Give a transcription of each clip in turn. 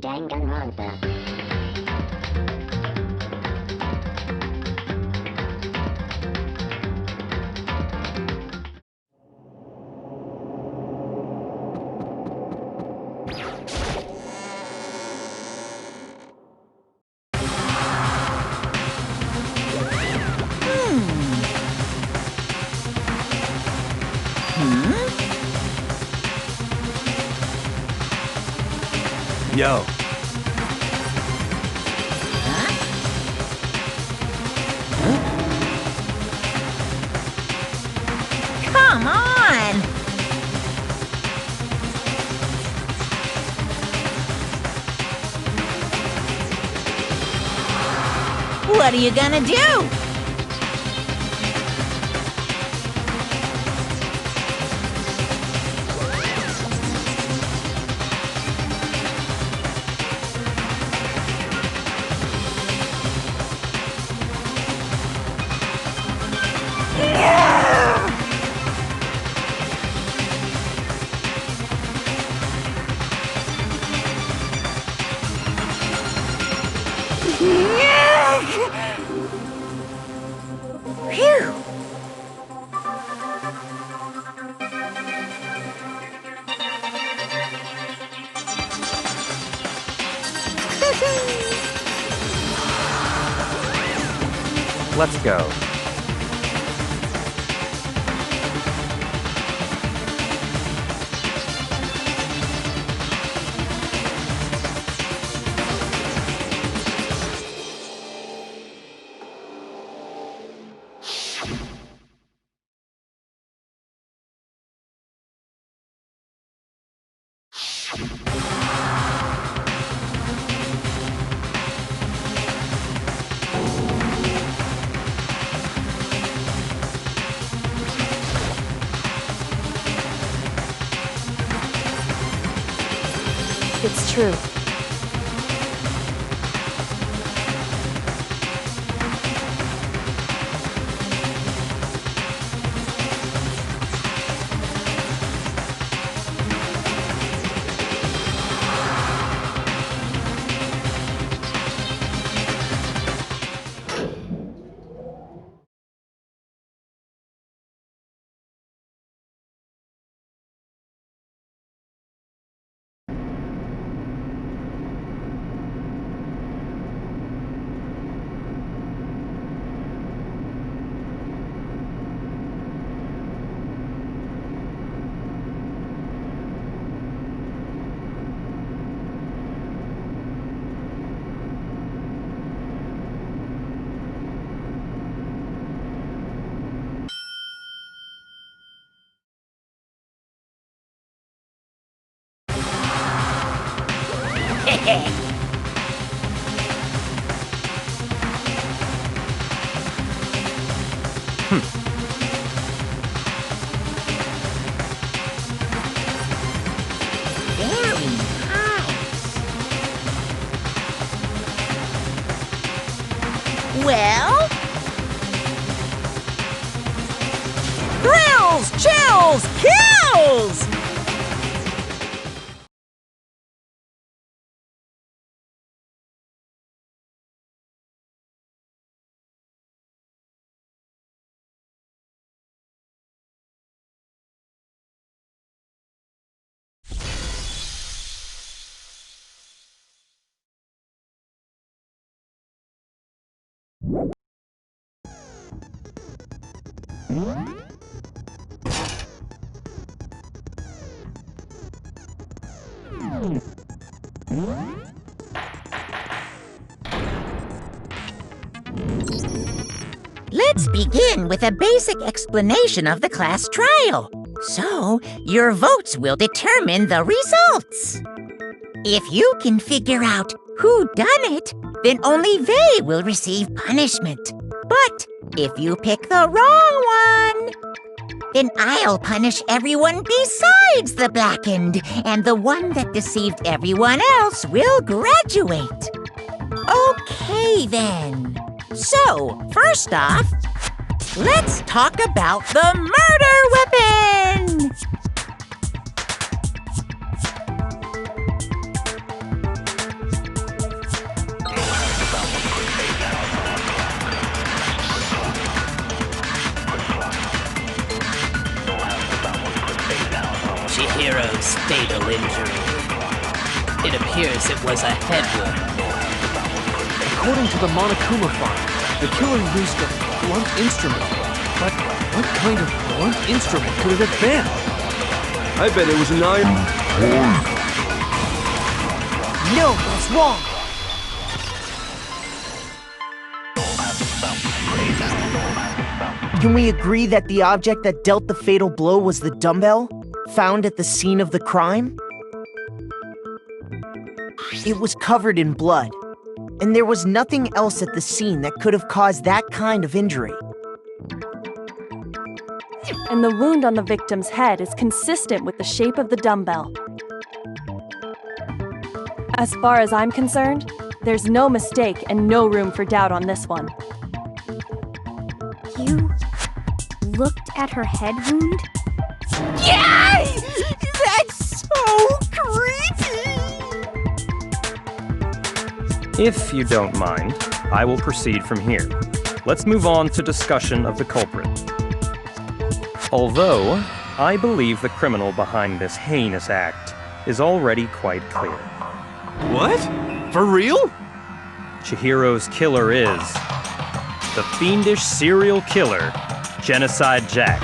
Danganronpa. Yo. Come on! What are you gonna do? Phew! Let's go. It's true. Very nice. Well? Thrills, chills, kills! Let's begin with a basic explanation of the class trial. So, your votes will determine the results. If you can figure out who done it, then only they will receive punishment. But if you pick the wrong one, then I'll punish everyone besides the blackened, and the one that deceived everyone else will graduate. Okay, then. So, first off, let's talk about the murder weapon! fatal injury. It appears it was a head wound. According to the Monokuma file, the killer used a blunt instrument. But what kind of blunt instrument could it have been? I bet it was an iron. No, that's wrong! Can we agree that the object that dealt the fatal blow was the dumbbell, found at the scene of the crime? It was covered in blood, and there was nothing else at the scene that could have caused that kind of injury. And the wound on the victim's head is consistent with the shape of the dumbbell. As far as I'm concerned, there's no mistake and no room for doubt on this one. You looked at her head wound? Yay! That's so creepy! If you don't mind, I will proceed from here. Let's move on to discussion of the culprit. Although, I believe the criminal behind this heinous act is already quite clear. What? For real? Chihiro's killer is the fiendish serial killer, Genocide Jack.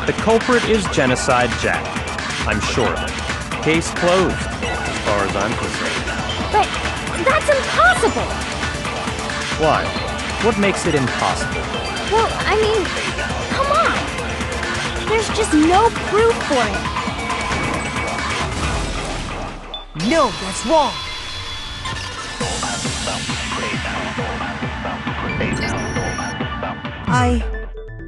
The culprit is Genocide Jack. I'm sure of it. Case closed, as far as I'm concerned. But that's impossible! Why? What makes it impossible? Well, I mean, come on! There's just no proof for it. No, that's wrong! I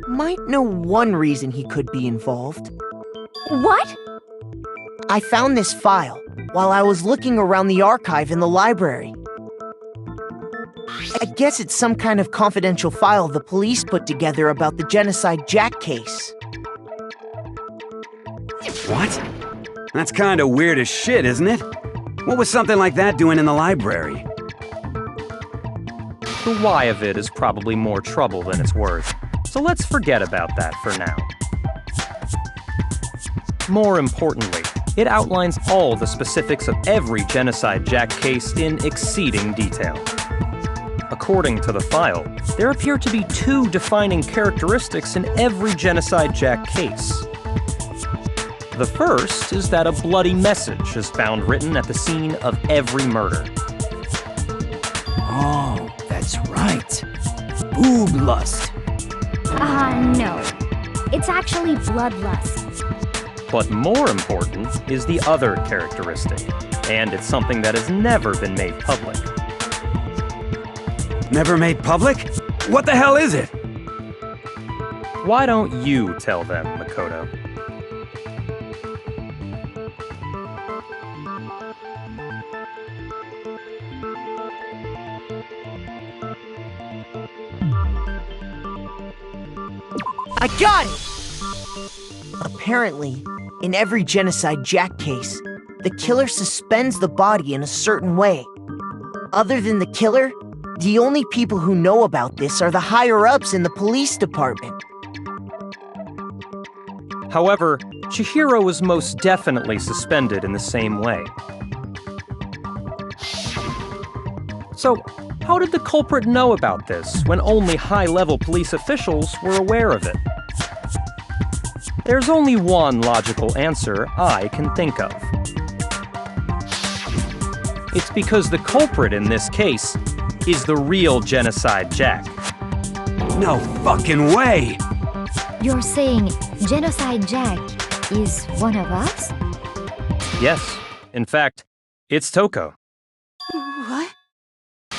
might know one reason he could be involved. What? I found this file while I was looking around the archive in the library. I guess it's some kind of confidential file the police put together about the Genocide Jack case. What? That's kinda weird as shit, isn't it? What was something like that doing in the library? The why of it is probably more trouble than it's worth, so let's forget about that for now. More importantly, it outlines all the specifics of every Genocide Jack case in exceeding detail. According to the file, there appear to be two defining characteristics in every Genocide Jack case. The first is that a bloody message is found written at the scene of every murder. Oh, that's right. Boob lust. No. It's actually bloodlust. But more important is the other characteristic, and it's something that has never been made public. Never made public? What the hell is it? Why don't you tell them, Makoto? I got it! Apparently, in every Genocide Jack case, the killer suspends the body in a certain way. Other than the killer, the only people who know about this are the higher-ups in the police department. However, Chihiro was most definitely suspended in the same way. So, how did the culprit know about this when only high-level police officials were aware of it? There's only one logical answer I can think of. It's because the culprit in this case is the real Genocide Jack. No fucking way! You're saying Genocide Jack is one of us? Yes, in fact, it's Toko. What?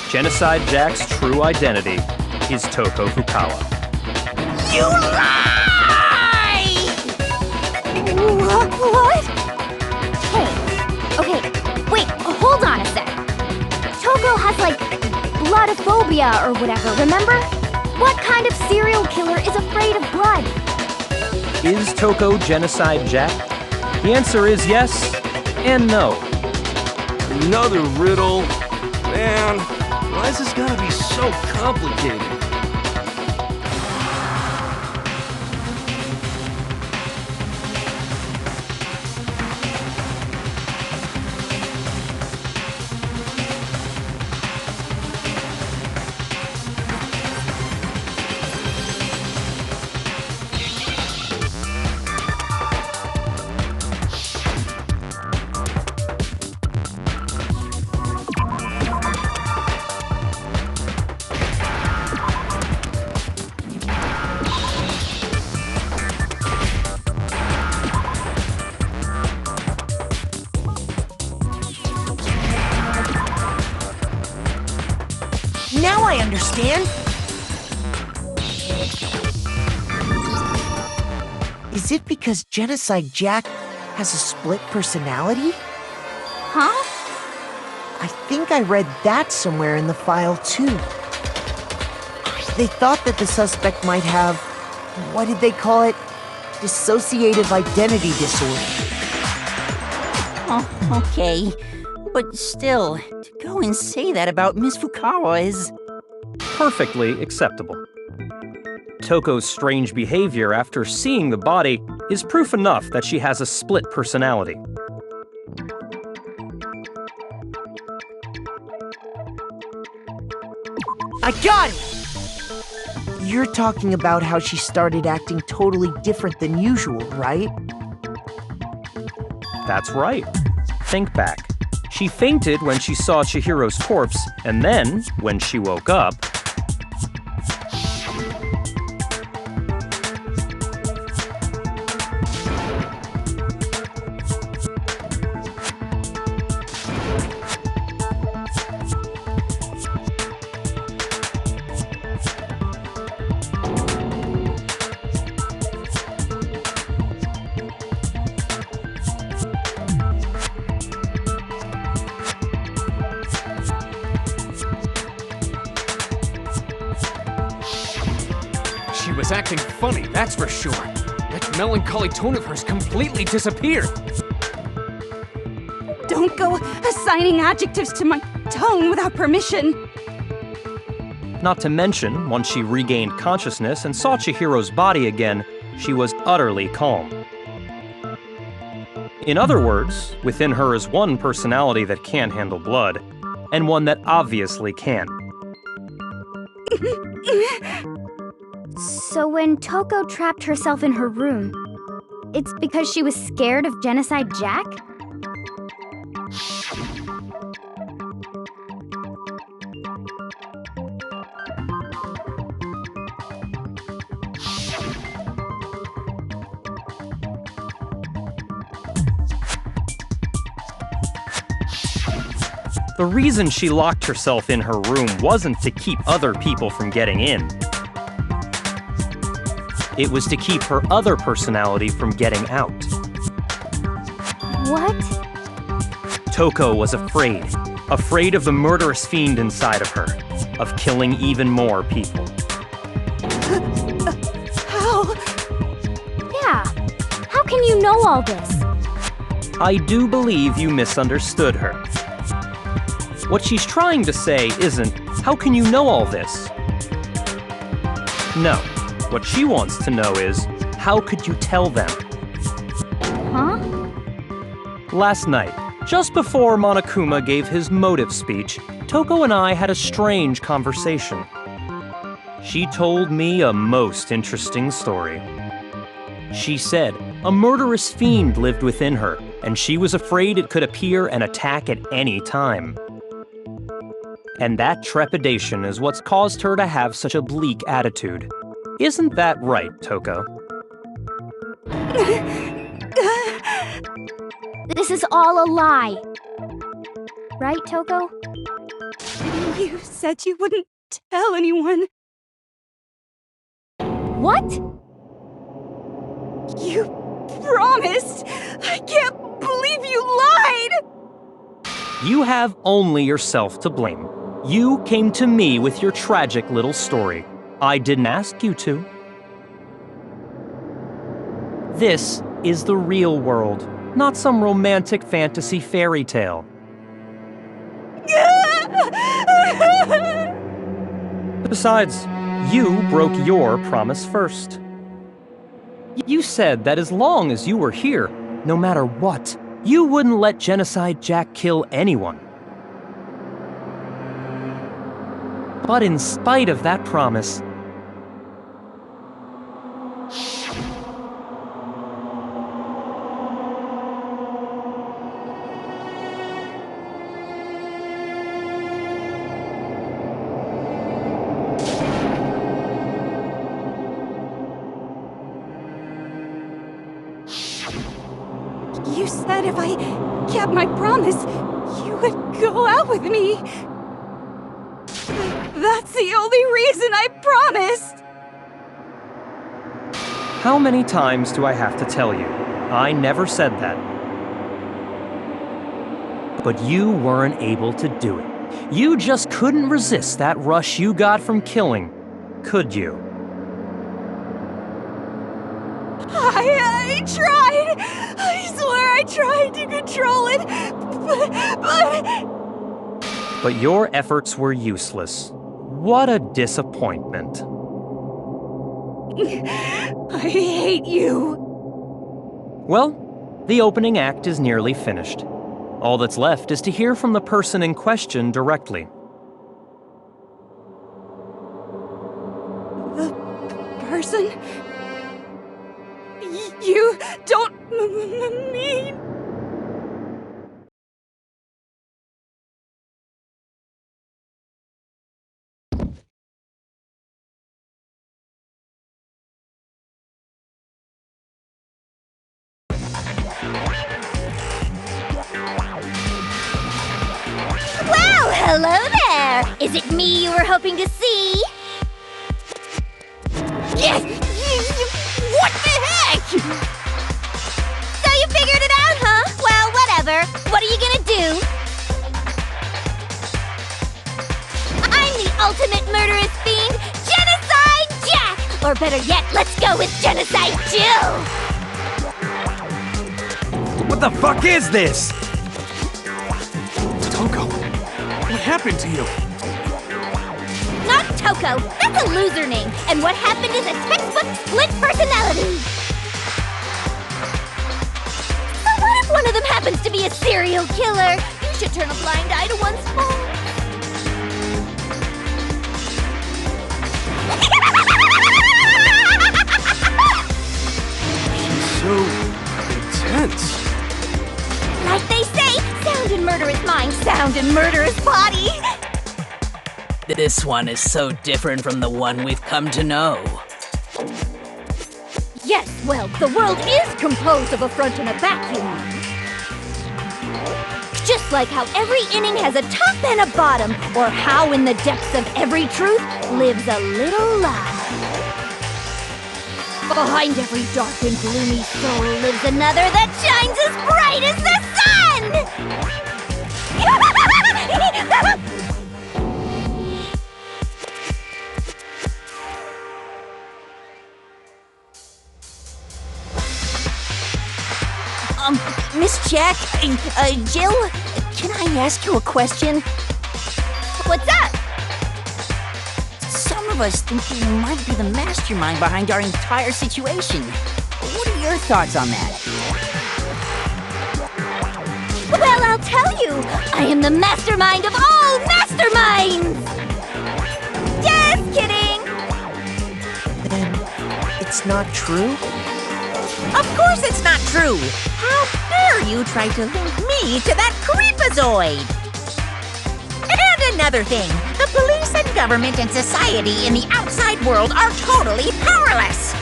Genocide Jack's true identity is Toko Fukawa. You lie! What? Hey, okay, wait, hold on a sec. Toko has, like, bloodophobia or whatever, remember? What kind of serial killer is afraid of blood? Is Toko Genocide Jack? The answer is yes and no. Another riddle? Man, why's this gotta be so complicated? Now I understand. Is it because Genocide Jack has a split personality? Huh? I think I read that somewhere in the file, too. They thought that the suspect might have, what did they call it? Dissociative identity disorder. Oh, okay. But still, to go and say that about Miss Fukawa is... Perfectly acceptable. Toko's strange behavior after seeing the body is proof enough that she has a split personality. I got it! You're talking about how she started acting totally different than usual, right? That's right. Think back. She fainted when she saw Chihiro's corpse, and then, when she woke up, She was acting funny, that's for sure. That melancholy tone of hers completely disappeared. Don't go assigning adjectives to my tone without permission. not to mention, once she regained consciousness and saw Chihiro's body again, she was utterly calm. In other words, within her is one personality that can't handle blood, and one that obviously can. So when Toko trapped herself in her room, it's because she was scared of Genocide Jack? The reason she locked herself in her room wasn't to keep other people from getting in. It was to keep her other personality from getting out. What? Toko was afraid. Afraid of the murderous fiend inside of her. Of killing even more people. How? Yeah. How can you know all this? I do believe you misunderstood her. What she's trying to say isn't, how can you know all this? No. What she wants to know is, how could you tell them? Huh? Last night, just before Monokuma gave his motive speech, Toko and I had a strange conversation. She told me a most interesting story. She said a murderous fiend lived within her, and she was afraid it could appear and attack at any time. And that trepidation is what's caused her to have such a bleak attitude. Isn't that right, Toko? This is all a lie. Right, Toko? You said you wouldn't tell anyone. What? You promised! I can't believe you lied! You have only yourself to blame. You came to me with your tragic little story. I didn't ask you to. This is the real world, not some romantic fantasy fairy tale. Besides, you broke your promise first. You said that as long as you were here, no matter what, you wouldn't let Genocide Jack kill anyone. But in spite of that promise, You said if I kept my promise, you would go out with me. That's the only reason I promised. how many times do I have to tell you? I never said that. But you weren't able to do it. You just couldn't resist that rush you got from killing, could you? I tried. I swear I tried to control it, but... But your efforts were useless. What a disappointment. I hate you. Well, the opening act is nearly finished. All that's left is to hear from the person in question directly. The person? You don't mean... Well, hello there! Is it me you were hoping to see? Yes! What the heck? So you figured it out, huh? Well, whatever. What are you gonna do? I'm the ultimate murderous fiend, Genocide Jack! Or better yet, let's go with Genocide Jill! What the fuck is this? Toko, what happened to you? Not Toko. That's a loser name. And what happened is a textbook split personality. So what if one of them happens to be a serial killer? You should turn a blind eye to one's fault. So intense. Like they say, sound in murderous mind, sound in murderous body. This one is so different from the one we've come to know. Yes, well, the world is composed of a front and a back, you know. Just like how every inning has a top and a bottom, or how in the depths of every truth lives a little lie. Behind every dark and gloomy soul lives another that shines as bright as the sun! Miss Jack, Jill, can I ask you a question? What's up? Some of us think you might be the mastermind behind our entire situation. What are your thoughts on that? Well, I'll tell you, I am the mastermind of all masterminds! Just kidding! Then it's not true? Of course it's not true! How dare you try to link me to that creepazoid! And another thing, the police and government and society in the outside world are totally powerless!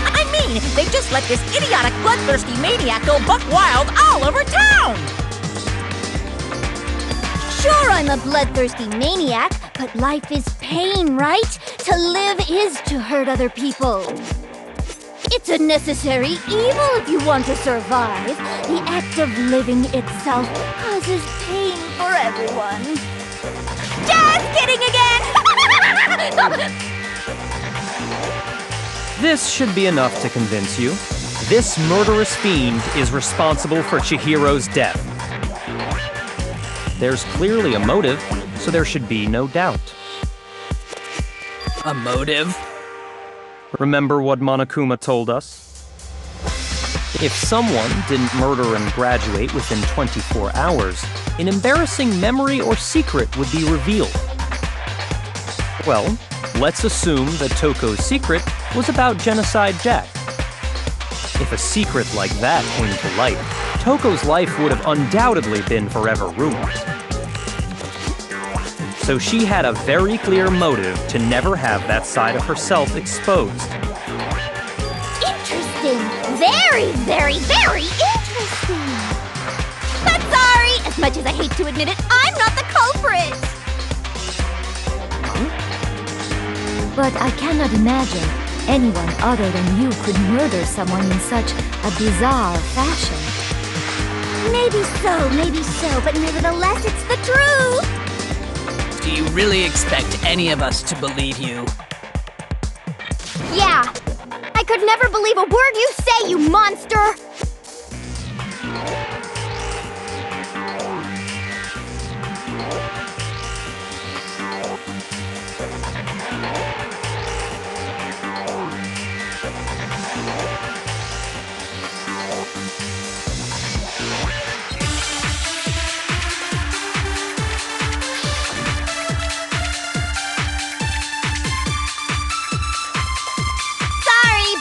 I mean, they just let this idiotic, bloodthirsty maniac go buck wild all over town! Sure, I'm a bloodthirsty maniac, but life is pain, right? To live is to hurt other people. It's a necessary evil if you want to survive. The act of living itself causes pain for everyone. Just kidding again! This should be enough to convince you. This murderous fiend is responsible for Chihiro's death. There's clearly a motive, so there should be no doubt. A motive? Remember what Monokuma told us? If someone didn't murder and graduate within 24 hours, an embarrassing memory or secret would be revealed. Well, let's assume that Toko's secret was about Genocide Jack. If a secret like that came to light, Toko's life would have undoubtedly been forever ruined. So she had a very clear motive to never have that side of herself exposed. Interesting. Very, very, very interesting. But sorry, as much as I hate to admit it, I'm not the culprit. But I cannot imagine anyone other than you could murder someone in such a bizarre fashion. Maybe so, but nevertheless, it's the truth. Do you really expect any of us to believe you? Yeah. I could never believe a word you say, you monster!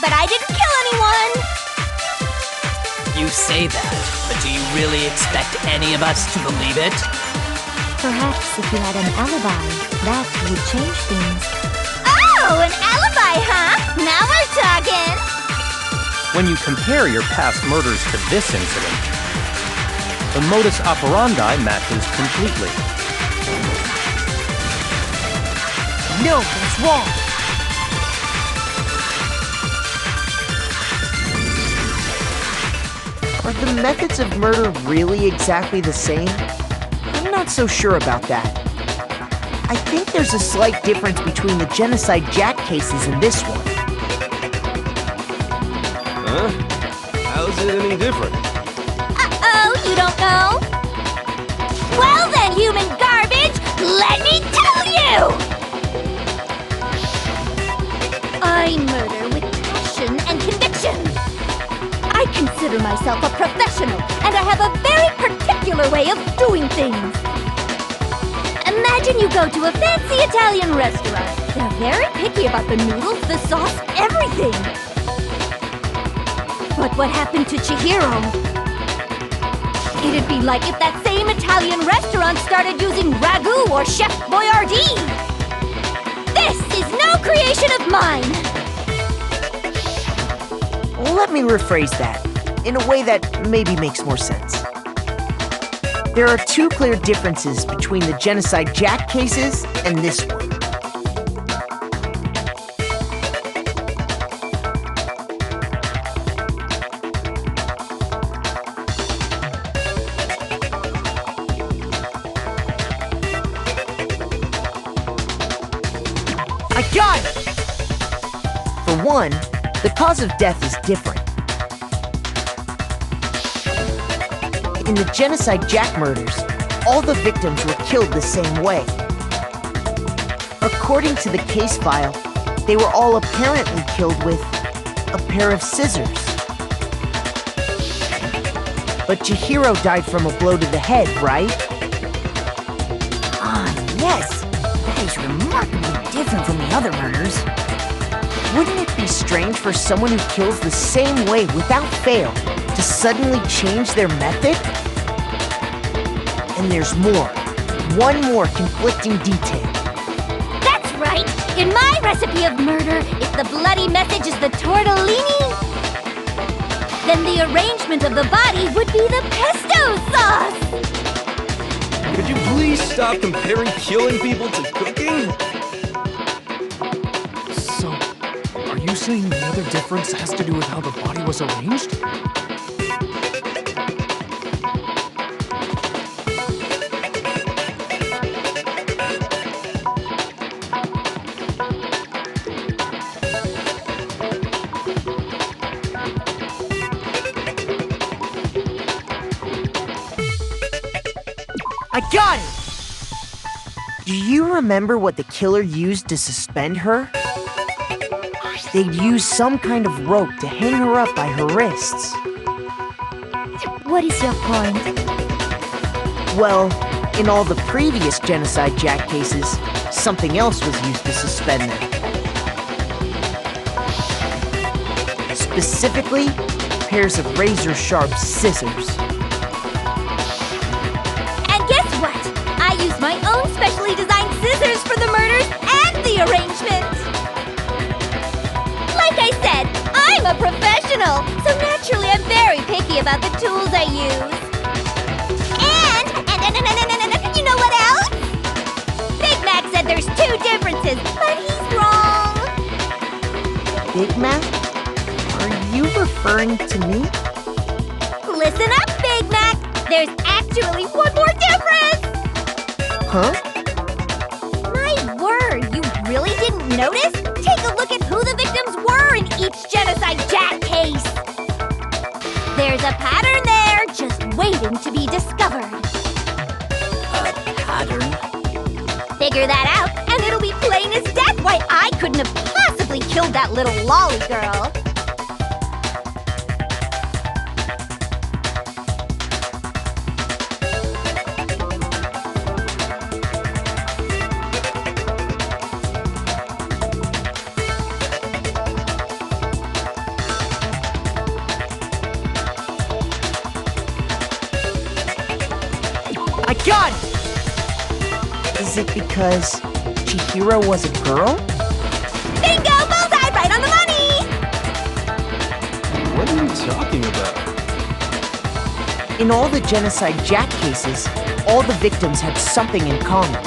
But I didn't kill anyone! You say that, but do you really expect any of us to believe it? Perhaps if you had an alibi, that would change things. Oh, an alibi, huh? Now we're talking! When you compare your past murders to this incident, the modus operandi matches completely. No, that's wrong! Are the methods of murder really exactly the same? I'm not so sure about that. I think there's a slight difference between the Genocide Jack cases and this one. Huh? How's it any different? Uh-oh, you don't know? Well then, human garbage, let me tell you! I murder with passion and conviction. I consider myself a professional, and I have a very particular way of doing things. Imagine you go to a fancy Italian restaurant. They're very picky about the noodles, the sauce, everything. But what happened to Chihiro? It'd be like if that same Italian restaurant started using ragu or Chef Boyardee. This is no creation of mine. Let me rephrase that, in a way that maybe makes more sense. There are two clear differences between the Genocide Jack cases and this one. I got it! For one, the cause of death is different. In the Genocide Jack murders, all the victims were killed the same way. According to the case file, they were all apparently killed with a pair of scissors. But Chihiro died from a blow to the head, right? Ah, yes. That is remarkably different from the other murders. Wouldn't it be strange for someone who kills the same way without fail to suddenly change their method? And there's more. One more conflicting detail. That's right! In my recipe of murder, if the bloody message is the tortellini, then the arrangement of the body would be the pesto sauce! Could you please stop comparing killing people to cooking? So, are you saying the other difference has to do with how the body was arranged? I got it! Do you remember what the killer used to suspend her? They'd use some kind of rope to hang her up by her wrists. What is your point? Well, in all the previous Genocide Jack cases, something else was used to suspend them. Specifically, pairs of razor-sharp scissors. I use my own specially designed scissors for the murders and the arrangement! Like I said, I'm a professional, so naturally I'm very picky about the tools I use. And you know what else? Big Mac said there's 2 differences, but he's wrong. Big Mac? Are you referring to me? Listen up, Big Mac! There's actually one more difference! Huh? My word, you really didn't notice? Take a look at who the victims were in each Genocide Jack case. There's a pattern there, just waiting to be discovered. A pattern? Figure that out, and it'll be plain as death why I couldn't have possibly killed that little lolly girl. I got it! Is it because Chihiro was a girl? Bingo! Bullseye! Right on the money! What are you talking about? In all the Genocide Jack cases, all the victims had something in common.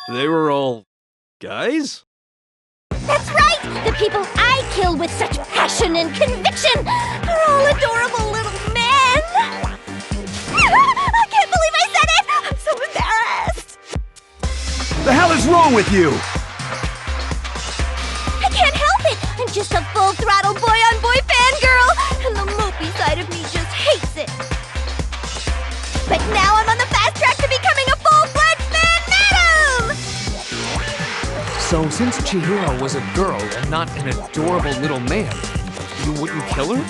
They were all guys? That's right! The people I kill with such passion and conviction are all adorable little men! I can't believe I said it! I'm so embarrassed! The hell is wrong with you? I can't help it! I'm just a full-throttle boy-on-boy fangirl, and the mopey side of me just hates it. But now I'm on the fast track to becoming a full-fledged fan madam! So, since Chihiro was a girl and not an adorable little man, you wouldn't kill her?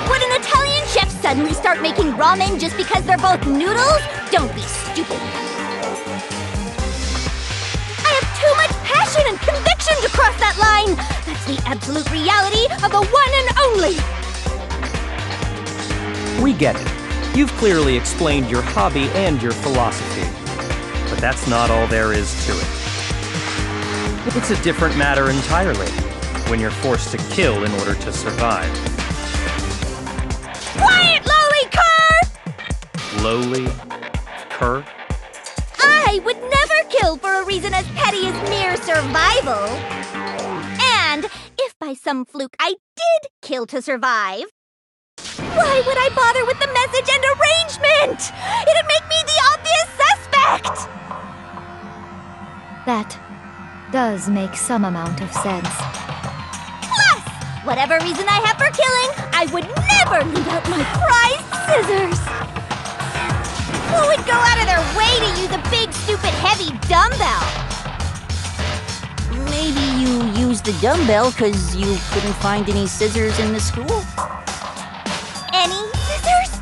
Would an Italian chef suddenly start making ramen just because they're both noodles? Don't be stupid. I have too much passion and conviction to cross that line. That's the absolute reality of the one and only. We get it. You've clearly explained your hobby and your philosophy. But that's not all there is to it. It's a different matter entirely, when you're forced to kill in order to survive. Quiet, lowly cur! Lowly? Cur? I would never kill for a reason as petty as mere survival. And if by some fluke I did kill to survive, why would I bother with the message and arrangement? It'd make me the obvious suspect! That does make some amount of sense. Plus, whatever reason I have for killing, I would never leave out my prized scissors! Who would go out of their way to use a big stupid heavy dumbbell? Maybe you used the dumbbell because you couldn't find any scissors in the school? Any scissors?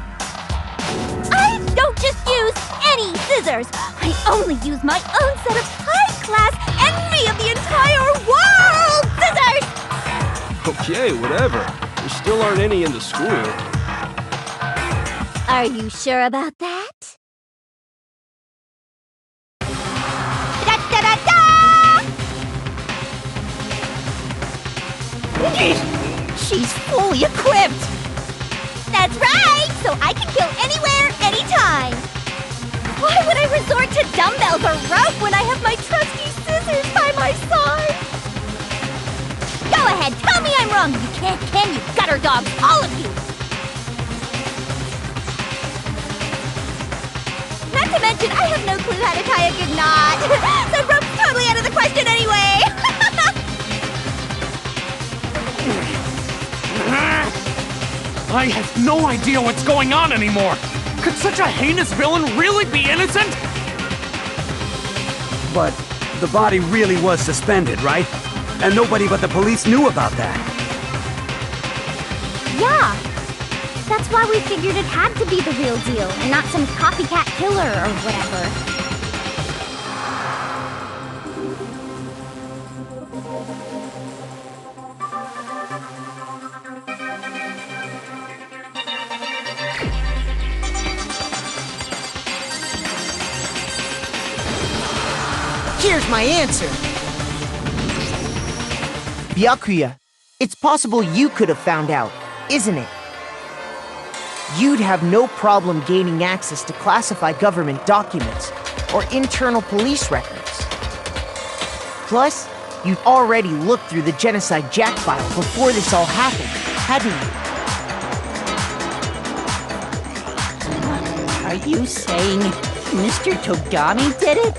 I don't just use any scissors. I only use my own set of high-class envy of the entire world scissors! Okay, whatever. There still aren't any in the school. Are you sure about that? Da-da-da-da! She's fully equipped! That's right! So I can kill anywhere, anytime! Why would I resort to dumbbells or rope when I have my trusty scissors by my side? Go ahead, tell me I'm wrong! You can't, can you, gutter dogs, all of you! Not to mention, I have no clue how to tie a good knot! So rope's totally out of the question anyway! I have no idea what's going on anymore! Could such a heinous villain really be innocent? But the body really was suspended, right? And nobody but the police knew about that. Yeah! That's why we figured it had to be the real deal, and not some copycat killer or whatever. Here's my answer. Byakuya, it's possible you could have found out, isn't it? You'd have no problem gaining access to classified government documents or internal police records. Plus, you'd already looked through the Genocide Jack file before this all happened, hadn't you? Are you saying Mr. Togami did it?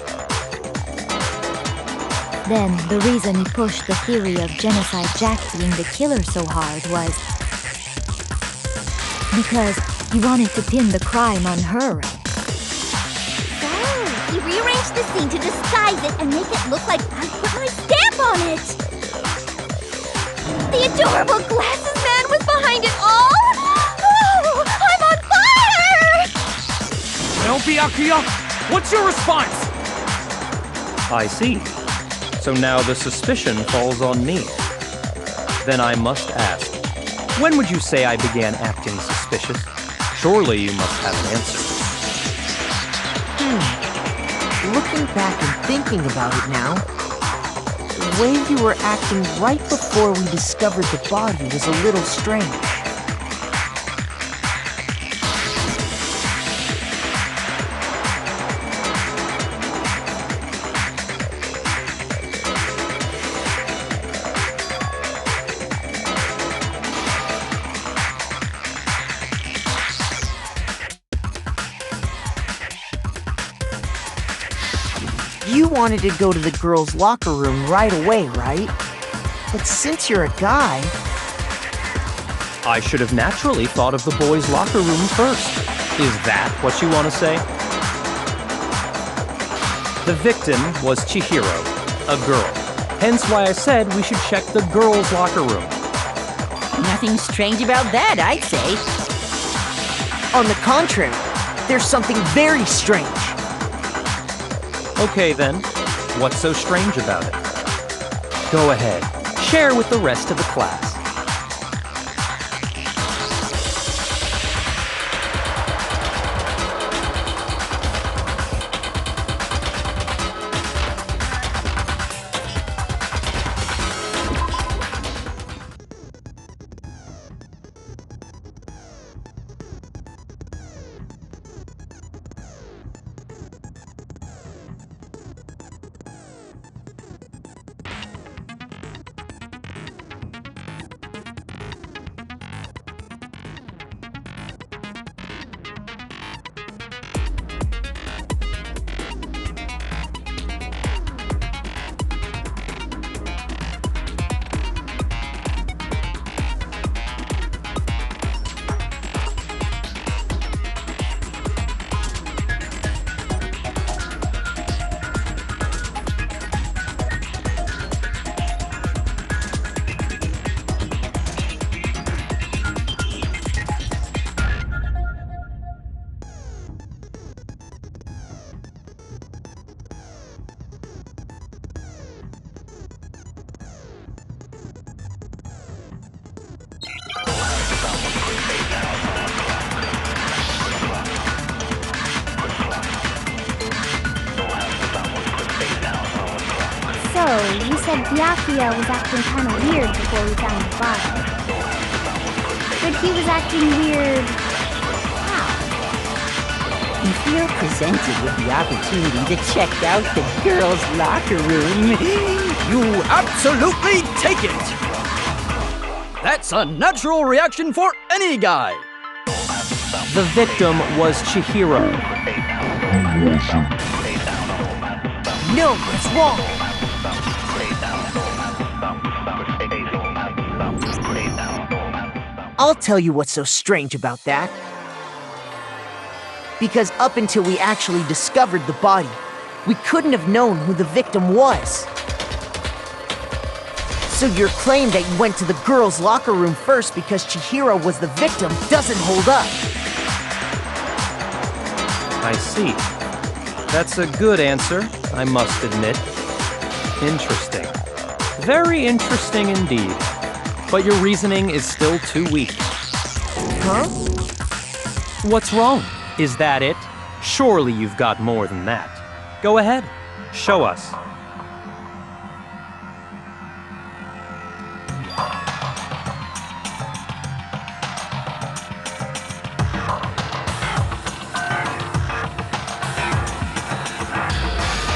Then, the reason he pushed the theory of Genocide Jack being the killer so hard was because he wanted to pin the crime on her. Oh, he rearranged the scene to disguise it and make it look like I put my stamp on it! The adorable glasses man was behind it all! Oh, I'm on fire! Well, Byakuya, what's your response? I see. So now the suspicion falls on me. Then I must ask, when would you say I began acting suspicious? Surely you must have an answer. Looking back and thinking about it now, the way you were acting right before we discovered the body was a little strange. You wanted to go to the girls' locker room right away, right? But since you're a guy... I should have naturally thought of the boys' locker room first. Is that what you want to say? The victim was Chihiro, a girl. Hence why I said we should check the girls' locker room. Nothing strange about that, I'd say. On the contrary, there's something very strange. Okay then, what's so strange about it? Go ahead, share with the rest of the class. So, you said Byakuya was acting kind of weird before we found the body. But he was acting weird... how? If you're presented with the opportunity to check out the girls' locker room, You absolutely take it! That's a natural reaction for any guy! The victim was Chihiro. No, that's wrong. I'll tell you what's so strange about that. Because up until we actually discovered the body, we couldn't have known who the victim was. So your claim that you went to the girls' locker room first because Chihiro was the victim doesn't hold up. I see. That's a good answer, I must admit. Interesting. Very interesting indeed. But your reasoning is still too weak. Huh? What's wrong? Is that it? Surely you've got more than that. Go ahead. Show us.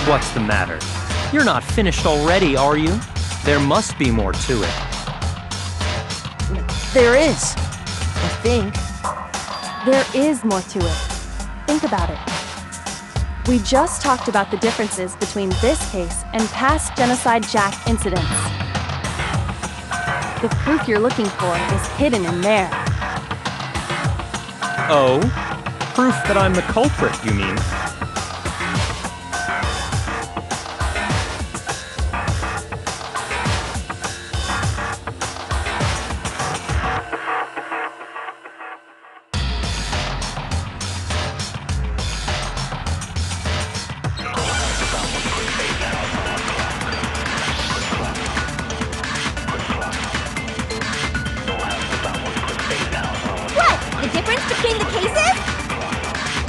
What's the matter? You're not finished already, are you? There must be more to it. There is. I think. There is more to it. Think about it. We just talked about the differences between this case and past Genocide Jack incidents. The proof you're looking for is hidden in there. Oh? Proof that I'm the culprit, you mean?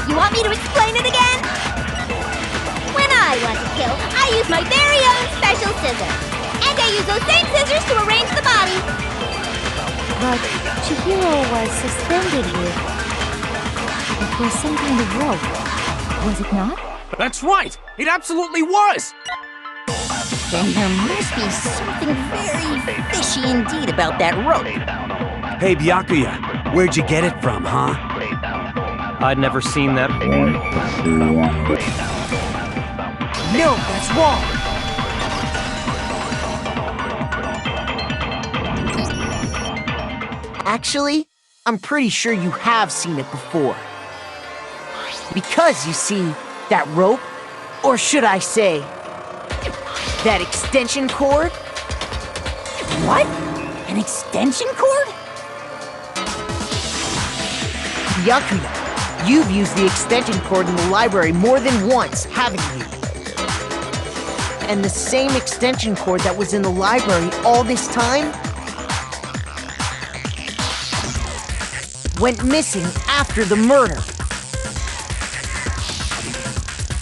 You want me to explain it again? When I want to kill, I use my very own special scissors. And I use those same scissors to arrange the body. But Chihiro was suspended with... It was some kind of rope, was it not? That's right! It absolutely was! then there must be something very fishy indeed about that rope. Hey, Byakuya, where'd you get it from, huh? I'd never seen that. No, that's wrong. Actually, I'm pretty sure you have seen it before. Because, you see, that rope, or should I say, that extension cord? What? An extension cord? Byakuya, you've used the extension cord in the library more than once, haven't you? And the same extension cord that was in the library all this time went missing after the murder.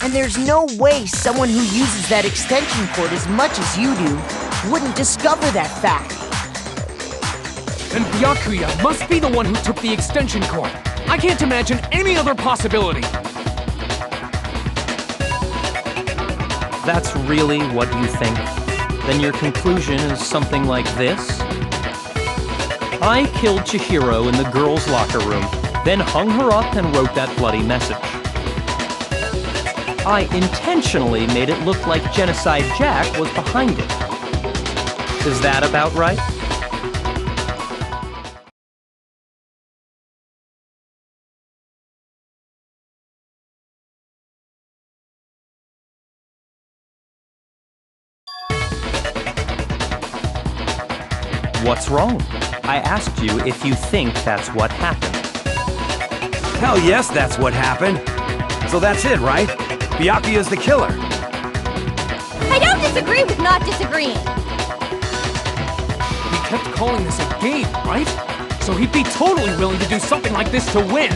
And there's no way someone who uses that extension cord as much as you do wouldn't discover that fact. Then Byakuya must be the one who took the extension cord. I can't imagine any other possibility. That's really what you think? Then your conclusion is something like this? I killed Chihiro in the girls' locker room, then hung her up and wrote that bloody message. I intentionally made it look like Genocide Jack was behind it. Is that about right? What's wrong? I asked you if you think that's what happened. Hell yes, that's what happened. So that's it, right? Byakuya's the killer. I don't disagree with not disagreeing. He kept calling this a game, right? So he'd be totally willing to do something like this to win.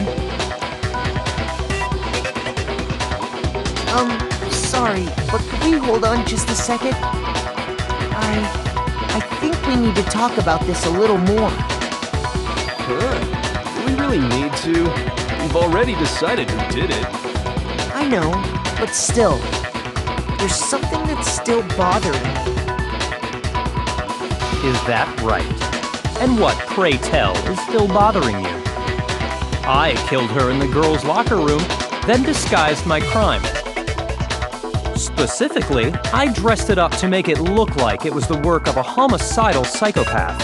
Sorry, but could we hold on just a second? I think we need to talk about this a little more. Huh? Do we really need to? We've already decided who did it. I know, but still, there's something that's still bothering me. Is that right? And what, pray tell, is still bothering you? I killed her in the girls' locker room, then disguised my crime. Specifically, I dressed it up to make it look like it was the work of a homicidal psychopath.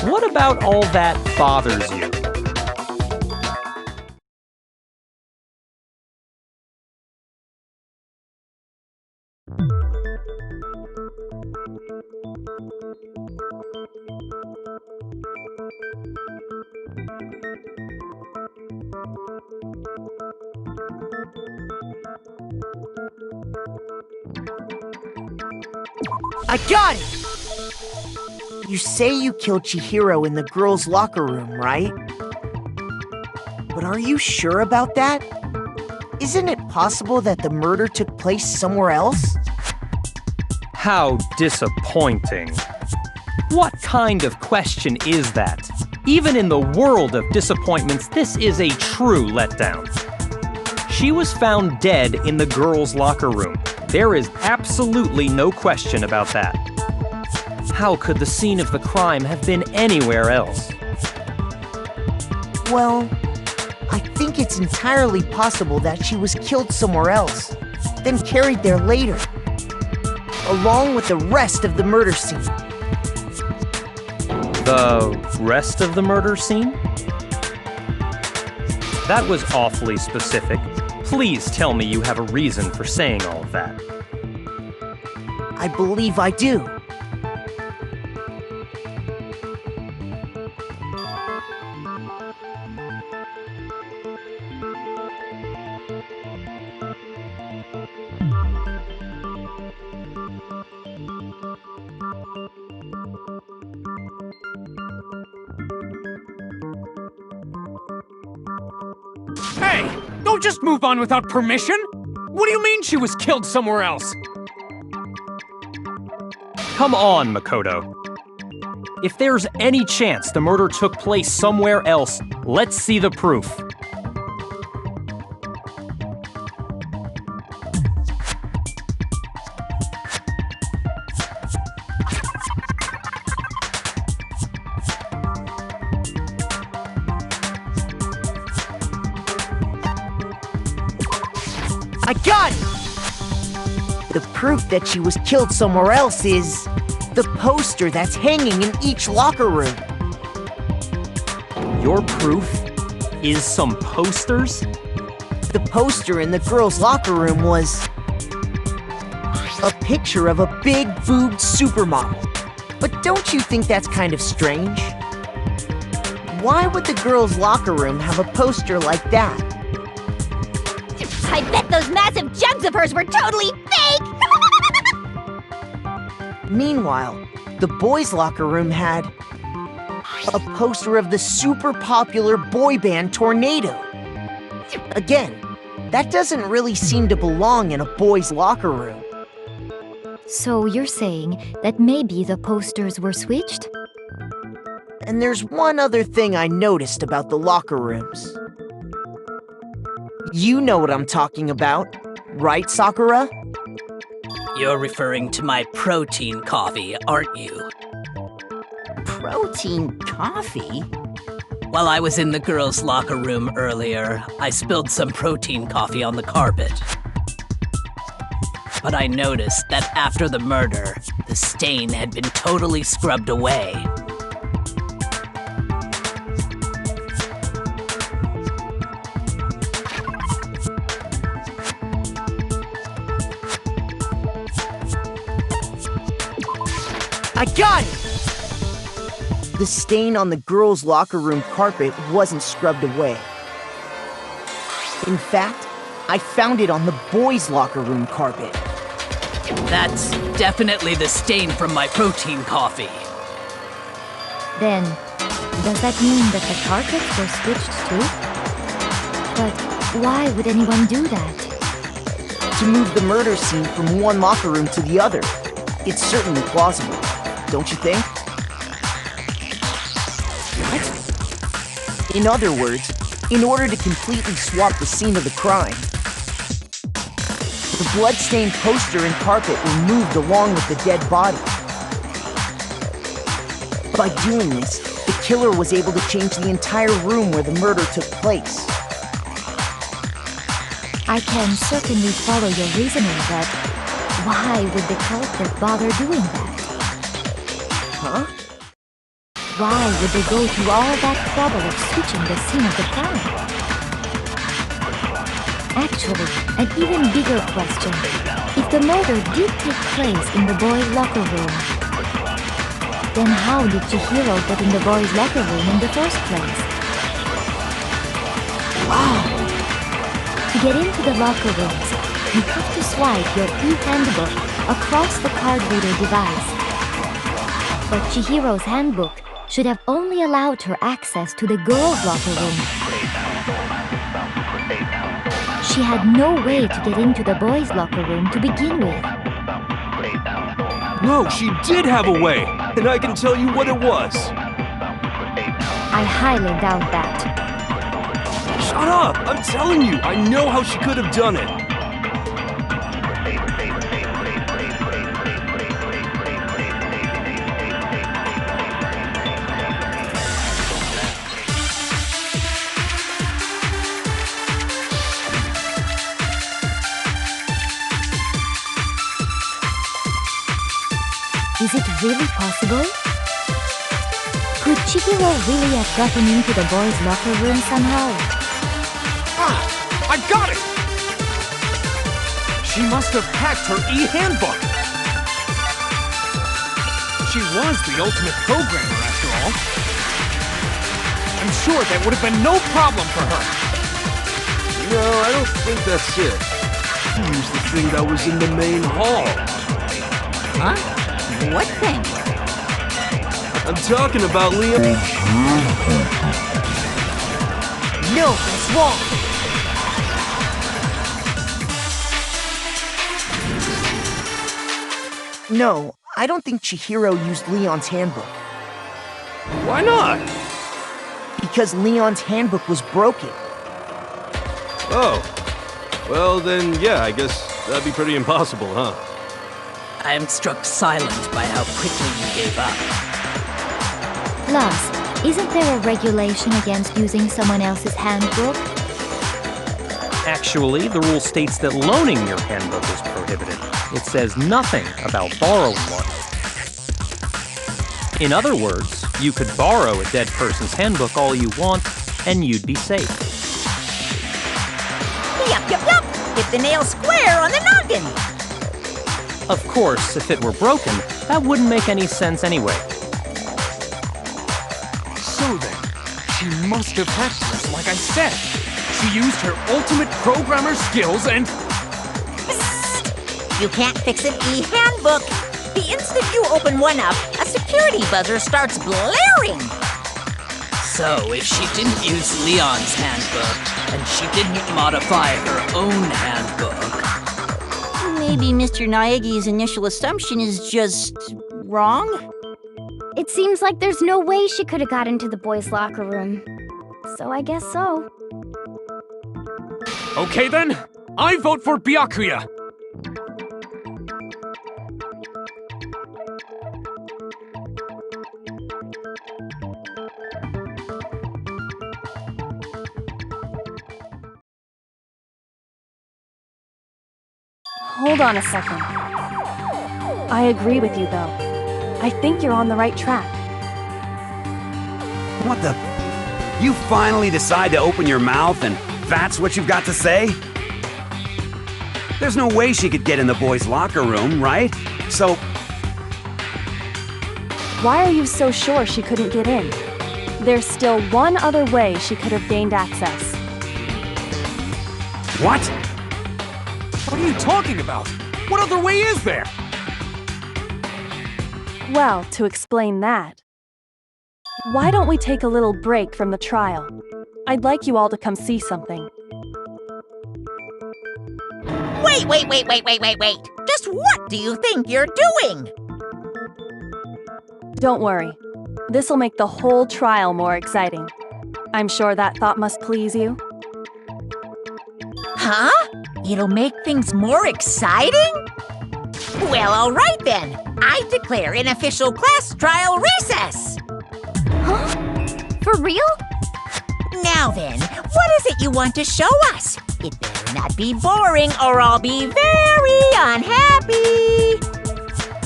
What about all that bothers you? I got it! You say you killed Chihiro in the girls' locker room, right? But are you sure about that? Isn't it possible that the murder took place somewhere else? How disappointing. What kind of question is that? Even in the world of disappointments, this is a true letdown. She was found dead in the girls' locker room. There is absolutely no question about that. How could the scene of the crime have been anywhere else? Well, I think it's entirely possible that she was killed somewhere else, then carried there later, along with the rest of the murder scene. The rest of the murder scene? That was awfully specific. Please tell me you have a reason for saying all of that. I believe I do. Hey! Don't just move on without permission! What do you mean she was killed somewhere else? Come on, Makoto. If there's any chance the murder took place somewhere else, let's see the proof. I got it! The proof that she was killed somewhere else is the poster that's hanging in each locker room. Your proof is some posters? The poster in the girls' locker room was a picture of a big-boobed supermodel. But don't you think that's kind of strange? Why would the girls' locker room have a poster like that? I bet those massive jugs of hers were totally fake! Meanwhile, the boys' locker room had a poster of the super popular boy band Tornado. Again, that doesn't really seem to belong in a boys' locker room. So you're saying that maybe the posters were switched? And there's one other thing I noticed about the locker rooms. You know what I'm talking about, right, Sakura? You're referring to my protein coffee, aren't you? Protein coffee? While I was in the girls' locker room earlier, I spilled some protein coffee on the carpet. But I noticed that after the murder, the stain had been totally scrubbed away. I got it! The stain on the girls' locker room carpet wasn't scrubbed away. In fact, I found it on the boys' locker room carpet. That's definitely the stain from my protein coffee. Then, does that mean that the carpets were switched too? But why would anyone do that? To move the murder scene from one locker room to the other. It's certainly plausible, don't you think? What? In other words, in order to completely swap the scene of the crime, the blood-stained poster and carpet were moved along with the dead body. By doing this, the killer was able to change the entire room where the murder took place. I can certainly follow your reasoning, but why would the culprit bother doing that? Huh? Why would they go through all that trouble of switching the scene of the crime? Actually, an even bigger question. If the murder did take place in the boys' locker room, then how did Chihiro get in the boys' locker room in the first place? Wow! To get into the locker rooms, you have to swipe your e-handbook across the card reader device. But Chihiro's handbook should have only allowed her access to the girls' locker room. She had no way to get into the boys' locker room to begin with. No, she did have a way, and I can tell you what it was. I highly doubt that. Shut up! I'm telling you, I know how she could have done it. Is it really possible? Could Chihiro really have gotten into the boys' locker room somehow? Ah! I got it! She must have hacked her e-handbook! She was the ultimate programmer, after all. I'm sure that would have been no problem for her. No, I don't think that's it. She used the thing that was in the main hall. Huh? What thing? I'm talking about Leon. No, that's wrong! No, I don't think Chihiro used Leon's handbook. Why not? Because Leon's handbook was broken. Oh. Well, then, yeah, I guess that'd be pretty impossible, huh? I am struck silent by how quickly you gave up. Plus, isn't there a regulation against using someone else's handbook? Actually, the rule states that loaning your handbook is prohibited. It says nothing about borrowing one. In other words, you could borrow a dead person's handbook all you want, and you'd be safe. Yup, yup, yup! Hit the nail square on the noggin! Of course, if it were broken, that wouldn't make any sense anyway. So then, she must have hacked hers, like I said. She used her ultimate programmer skills and... Psst! You can't fix an e-handbook! The instant you open one up, a security buzzer starts blaring! So, if she didn't use Leon's handbook, and she didn't modify her own handbook... Maybe Mr. Naegi's initial assumption is just... wrong? It seems like there's no way she could have got into the boys' locker room. So I guess so. Okay then, I vote for Byakuya! Hold on a second. I agree with you, though. I think you're on the right track. What the... You finally decide to open your mouth and that's what you've got to say? There's no way she could get in the boys' locker room, right? So... Why are you so sure she couldn't get in? There's still one other way she could have gained access. What? What are you talking about? What other way is there? Well, to explain that, why don't we take a little break from the trial? I'd like you all to come see something. Wait. Just what do you think you're doing? Don't worry. This'll make the whole trial more exciting. I'm sure that thought must please you. Huh? It'll make things more exciting? Well, all right then. I declare an official class trial recess. Huh? For real? Now then, what is it you want to show us? It better not be boring or I'll be very unhappy.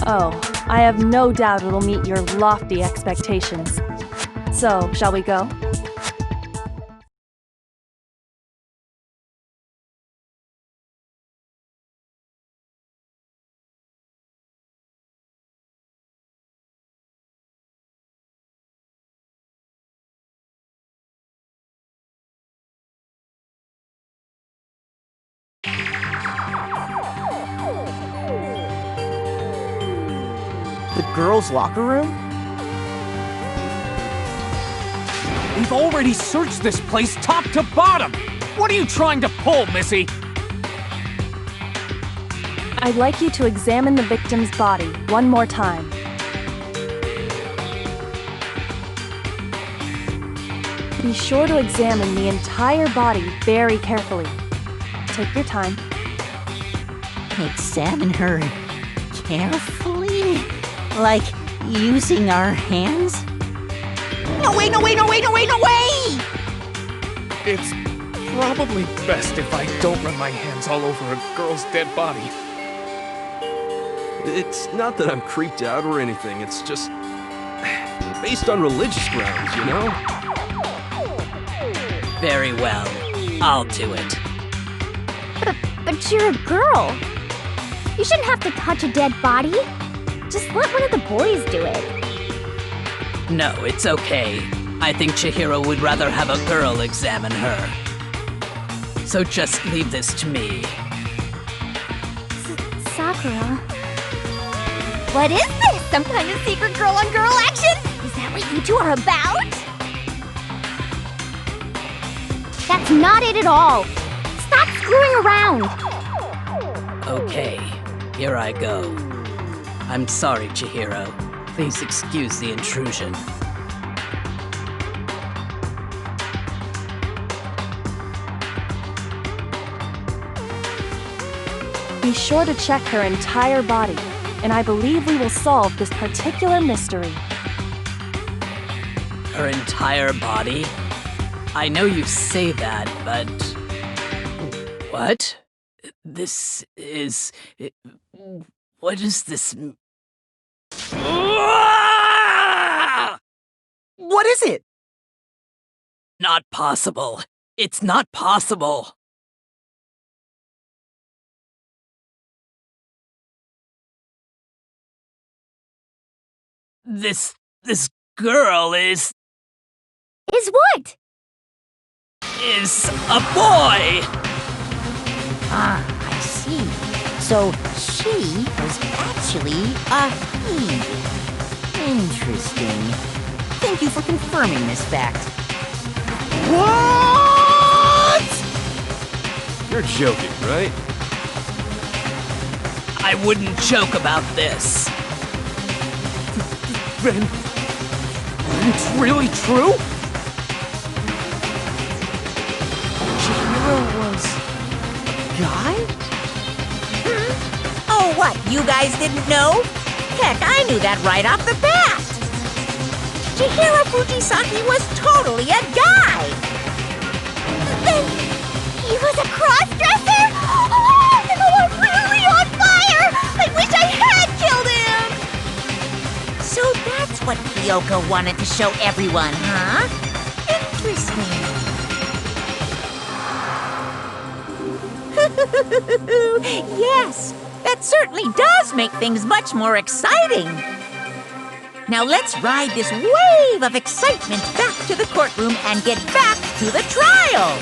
Oh, I have no doubt it'll meet your lofty expectations. So, shall we go? The girls' locker room? We've already searched this place top to bottom! What are you trying to pull, Missy? I'd like you to examine the victim's body one more time. Be sure to examine the entire body very carefully. Take your time. Examine her carefully? Like using our hands? No way! It's probably best if I don't run my hands all over a girl's dead body. It's not that I'm creeped out or anything, it's just based on religious grounds, you know? Very well. I'll do it. But you're a girl. You shouldn't have to touch a dead body. Just let one of the boys do it. No, it's okay. I think Chihiro would rather have a girl examine her. So just leave this to me. Sakura. What is this? Some kind of secret girl-on-girl action? Is that what you two are about? That's not it at all. Stop screwing around. Okay, here I go. I'm sorry, Chihiro. Please excuse the intrusion. Be sure to check her entire body, and I believe we will solve this particular mystery. Her entire body? I know you say that, but... What? This is... What is this... What is it? Not possible. It's not possible. This girl is what? Is a boy! Ah, I see. So she was actually a he. Interesting. Thank you for confirming this fact. What? You're joking, right? I wouldn't joke about this. Then it's really true? Chihiro was a guy? Oh, what? You guys didn't know? Heck, I knew that right off the bat. Chihiro Fujisaki was totally a guy. Then he was a cross-dresser? Oh, I'm really on fire! I wish I had killed him! So that's what Kyoko wanted to show everyone, huh? Interesting. Yes, that certainly does make things much more exciting. Now let's ride this wave of excitement back to the courtroom and get back to the trial.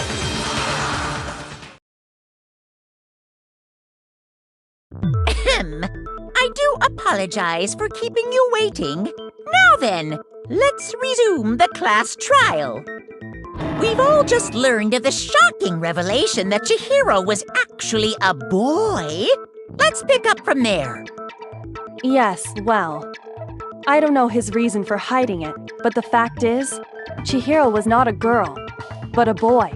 I do apologize for keeping you waiting. Now then, let's resume the class trial. We've all just learned of the shocking revelation that Chihiro was actually a boy. Let's pick up from there. Yes, well, I don't know his reason for hiding it, but the fact is, Chihiro was not a girl, but a boy.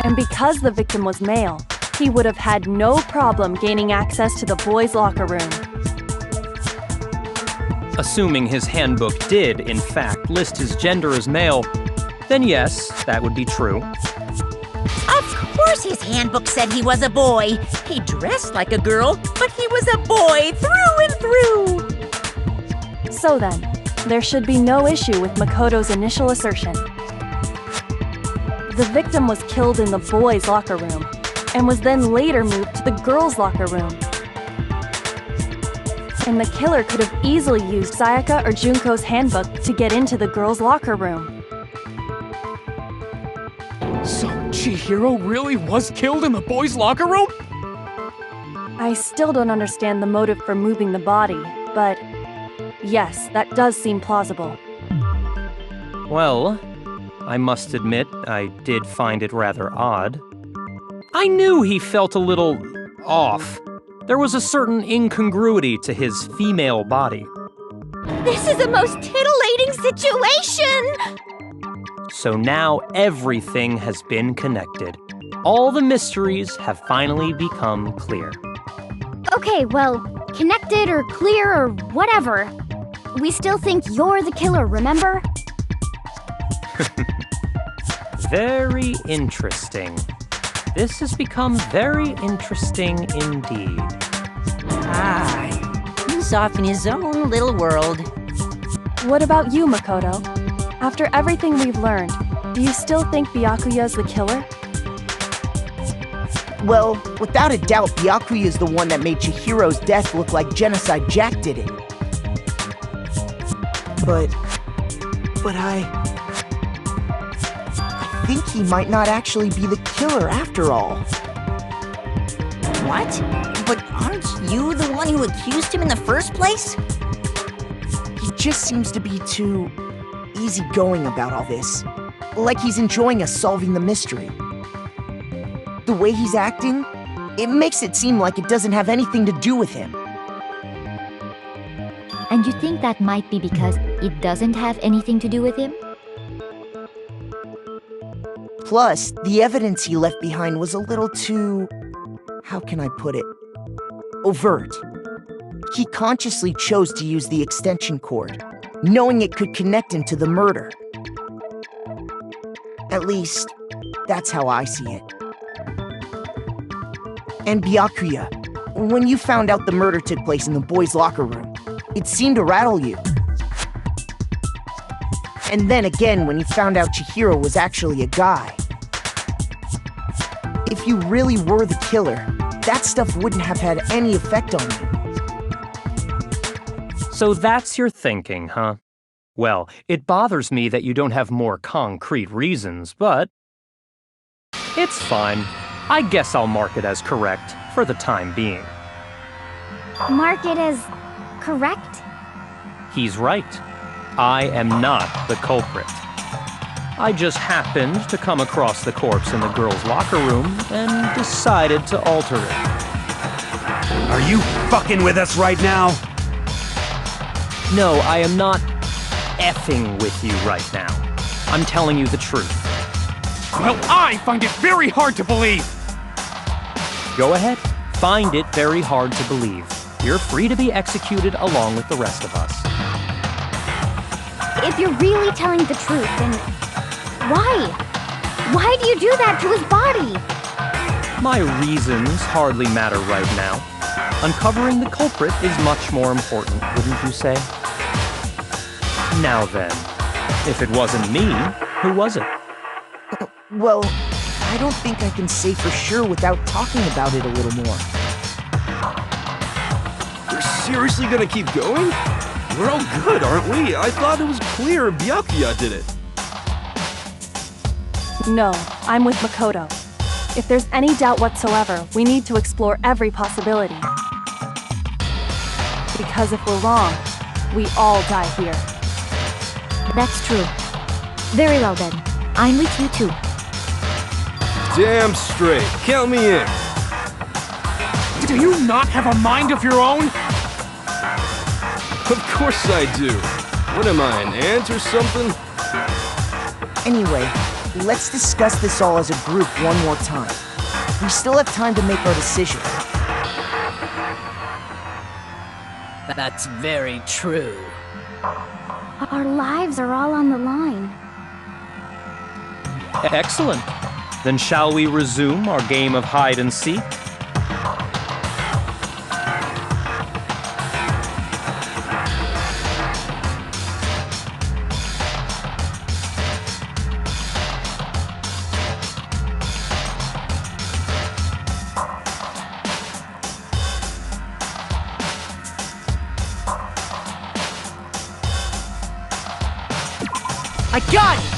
And because the victim was male, he would have had no problem gaining access to the boys' locker room. Assuming his handbook did, in fact, list his gender as male, then yes, that would be true. Of course his handbook said he was a boy. He dressed like a girl, but he was a boy through and through. So then, there should be no issue with Makoto's initial assertion. The victim was killed in the boys' locker room, and was then later moved to the girls' locker room. And the killer could have easily used Sayaka or Junko's handbook to get into the girls' locker room. So Chihiro really was killed in the boys' locker room? I still don't understand the motive for moving the body, but yes, that does seem plausible. Well, I must admit, I did find it rather odd. I knew he felt a little off. There was a certain incongruity to his female body. This is a most titillating situation! So now everything has been connected. All the mysteries have finally become clear. Okay, well, connected or clear or whatever. We still think you're the killer, remember? Very interesting. This has become very interesting indeed. He's off in his own little world. What about you, Makoto? After everything we've learned, do you still think Byakuya's the killer? Well, without a doubt, Byakuya is the one that made Chihiro's death look like Genocide Jack did it. But I think he might not actually be the killer after all. What? But aren't you the one who accused him in the first place? He just seems to be too easygoing about all this. Like he's enjoying us solving the mystery. The way he's acting, it makes it seem like it doesn't have anything to do with him. And you think that might be because it doesn't have anything to do with him? Plus, the evidence he left behind was a little too... how can I put it? Overt. He consciously chose to use the extension cord, knowing it could connect him to the murder. At least, that's how I see it. And Byakuya, when you found out the murder took place in the boys' locker room, it seemed to rattle you. And then again when you found out Chihiro was actually a guy. If you really were the killer, that stuff wouldn't have had any effect on you. So that's your thinking, huh? Well, it bothers me that you don't have more concrete reasons, but it's fine. I guess I'll mark it as correct for the time being. Mark it as correct? He's right. I am not the culprit. I just happened to come across the corpse in the girls' locker room and decided to alter it. Are you fucking with us right now? No, I am not effing with you right now. I'm telling you the truth. Well, I find it very hard to believe. Go ahead. Find it very hard to believe. You're free to be executed along with the rest of us. If you're really telling the truth, then why? Why do you do that to his body? My reasons hardly matter right now. Uncovering the culprit is much more important, wouldn't you say? Now then, if it wasn't me, who was it? Well, I don't think I can say for sure without talking about it a little more. You're seriously gonna keep going? We're all good, aren't we? I thought it was clear Byakuya did it. No, I'm with Makoto. If there's any doubt whatsoever, we need to explore every possibility. Because if we're wrong, we all die here. That's true. Very well then. I'm with you too. Damn straight. Count me in. Do you not have a mind of your own? Of course I do. What am I, an ant or something? Anyway, let's discuss this all as a group one more time. We still have time to make our decision. That's very true. Our lives are all on the line. Excellent. Then shall we resume our game of hide and seek? I got it!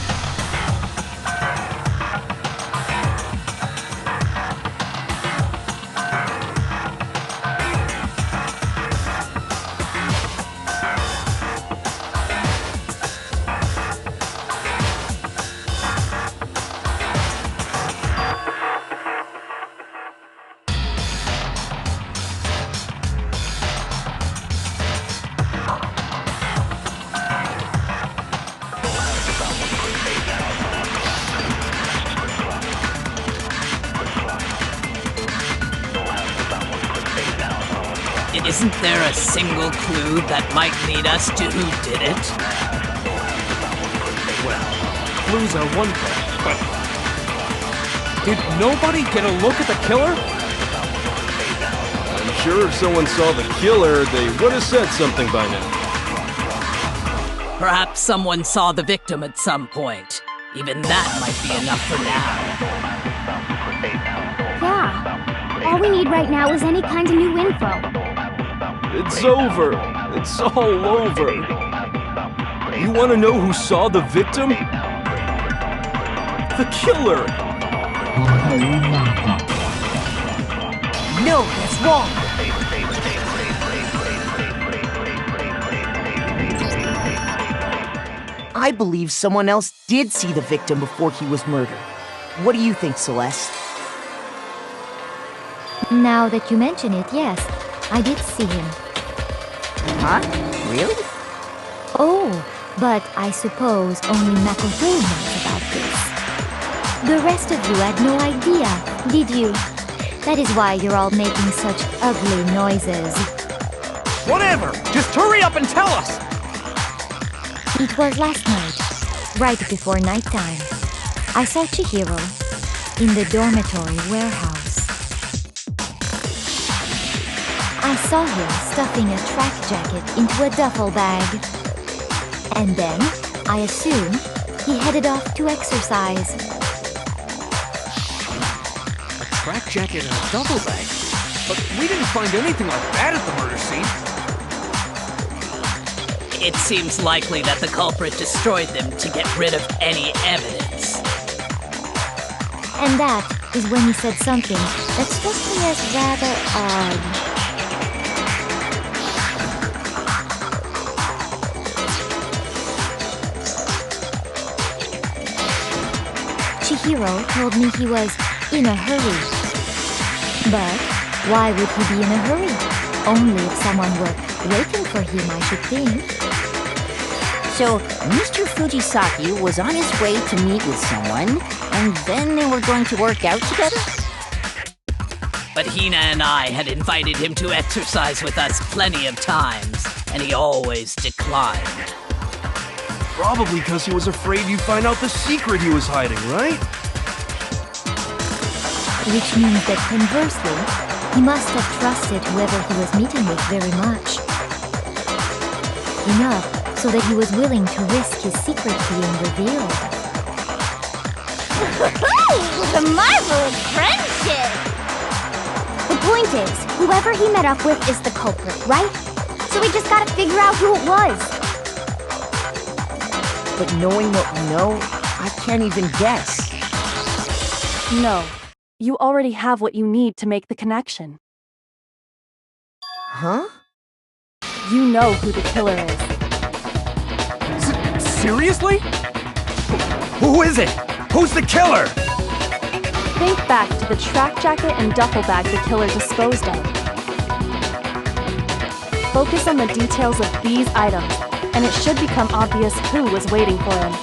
Isn't there a single clue that might lead us to who did it? Well, clues are one thing, but... Did nobody get a look at the killer? I'm sure if someone saw the killer, they would have said something by now. Perhaps someone saw the victim at some point. Even that might be enough for now. Yeah. All we need right now is any kind of new info. It's over. It's all over. You want to know who saw the victim? The killer! No, that's wrong! I believe someone else did see the victim before he was murdered. What do you think, Celeste? Now that you mention it, yes, I did see him. Huh? Really? Oh, but I suppose only Makoto knows about this. The rest of you had no idea, did you? That is why you're all making such ugly noises. Whatever! Just hurry up and tell us! It was last night, right before nighttime. I saw Chihiro in the dormitory warehouse. I saw him stuffing a track jacket into a duffel bag. And then, I assume, he headed off to exercise. A track jacket and a duffel bag? But we didn't find anything like that at the murder scene. It seems likely that the culprit destroyed them to get rid of any evidence. And that is when he said something that struck me as rather odd. Chihiro told me he was in a hurry. But why would he be in a hurry? Only if someone were waiting for him, I should think. So, Mr. Fujisaki was on his way to meet with someone, and then they were going to work out together? But Hina and I had invited him to exercise with us plenty of times, and he always declined. Probably because he was afraid you'd find out the secret he was hiding, right? Which means that conversely, he must have trusted whoever he was meeting with very much. Enough so that he was willing to risk his secret being revealed. The marvel of friendship! The point is, whoever he met up with is the culprit, right? So we just gotta figure out who it was. But knowing what we know, I can't even guess. No. You already have what you need to make the connection. Huh? you know who the killer is. Seriously? Who is it? Who's the killer? Think back to the track jacket and duffel bag the killer disposed of. Focus on the details of these items, and it should become obvious who was waiting for him.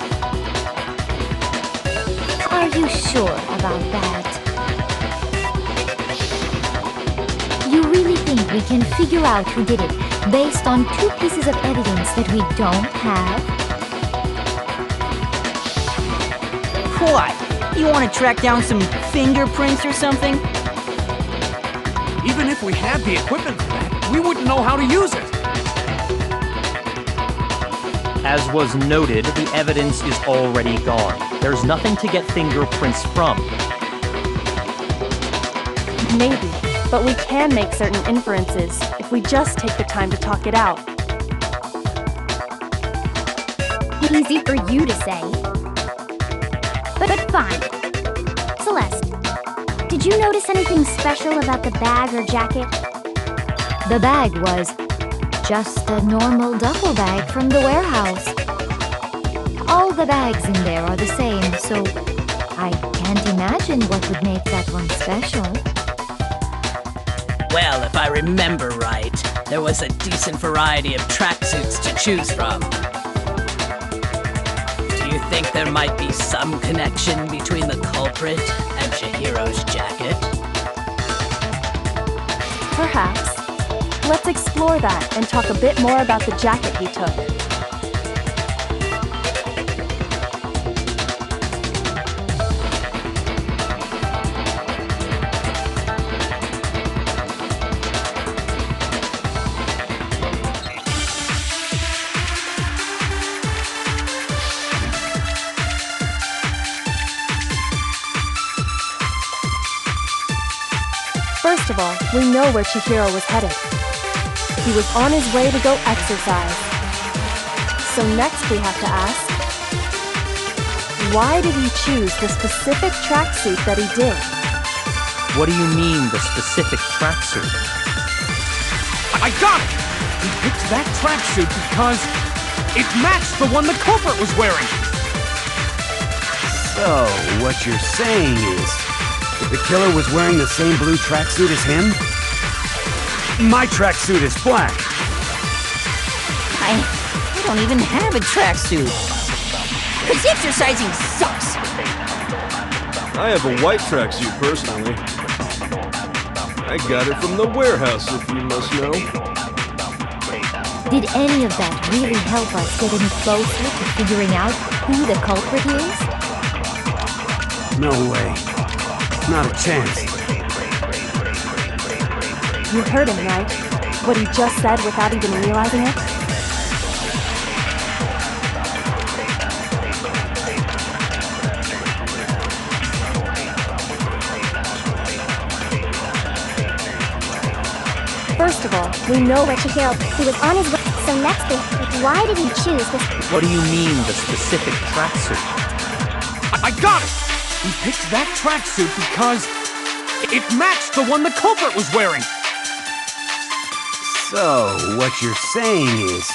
Are you sure about that? You really think we can figure out who did it based on 2 pieces of evidence that we don't have? What? You want to track down some fingerprints or something? Even if we had the equipment for that, we wouldn't know how to use it. As was noted, the evidence is already gone. There's nothing to get fingerprints from. Maybe, but we can make certain inferences if we just take the time to talk it out. Easy for you to say. But fine. Celeste, did you notice anything special about the bag or jacket? The bag was just a normal duffel bag from the warehouse. All the bags in there are the same, so I can't imagine what would make that one special. Well, if I remember right, there was a decent variety of tracksuits to choose from. Do you think there might be some connection between the culprit and Chihiro's jacket? Perhaps. Let's explore that and talk a bit more about the jacket he took. First of all, we know where Chihiro was headed. He was on his way to go exercise. So next we have to ask, why did he choose the specific tracksuit that he did? What do you mean, the specific tracksuit? I got it! He picked that tracksuit because it matched the one the culprit was wearing. So, what you're saying is, that the killer was wearing the same blue tracksuit as him? My tracksuit is black. I don't even have a tracksuit. Because exercising sucks. I have a white tracksuit personally. I got it from the warehouse, if you must know. Did any of that really help us get any closer to figuring out who the culprit is? No way. Not a chance. You heard him, right? What he just said without even realizing it? First of all, we know where Chihiro, he was on his way. So next thing, why did he choose this? What do you mean, the specific tracksuit? I got it! He picked that tracksuit because it matched the one the culprit was wearing. So, what you're saying is,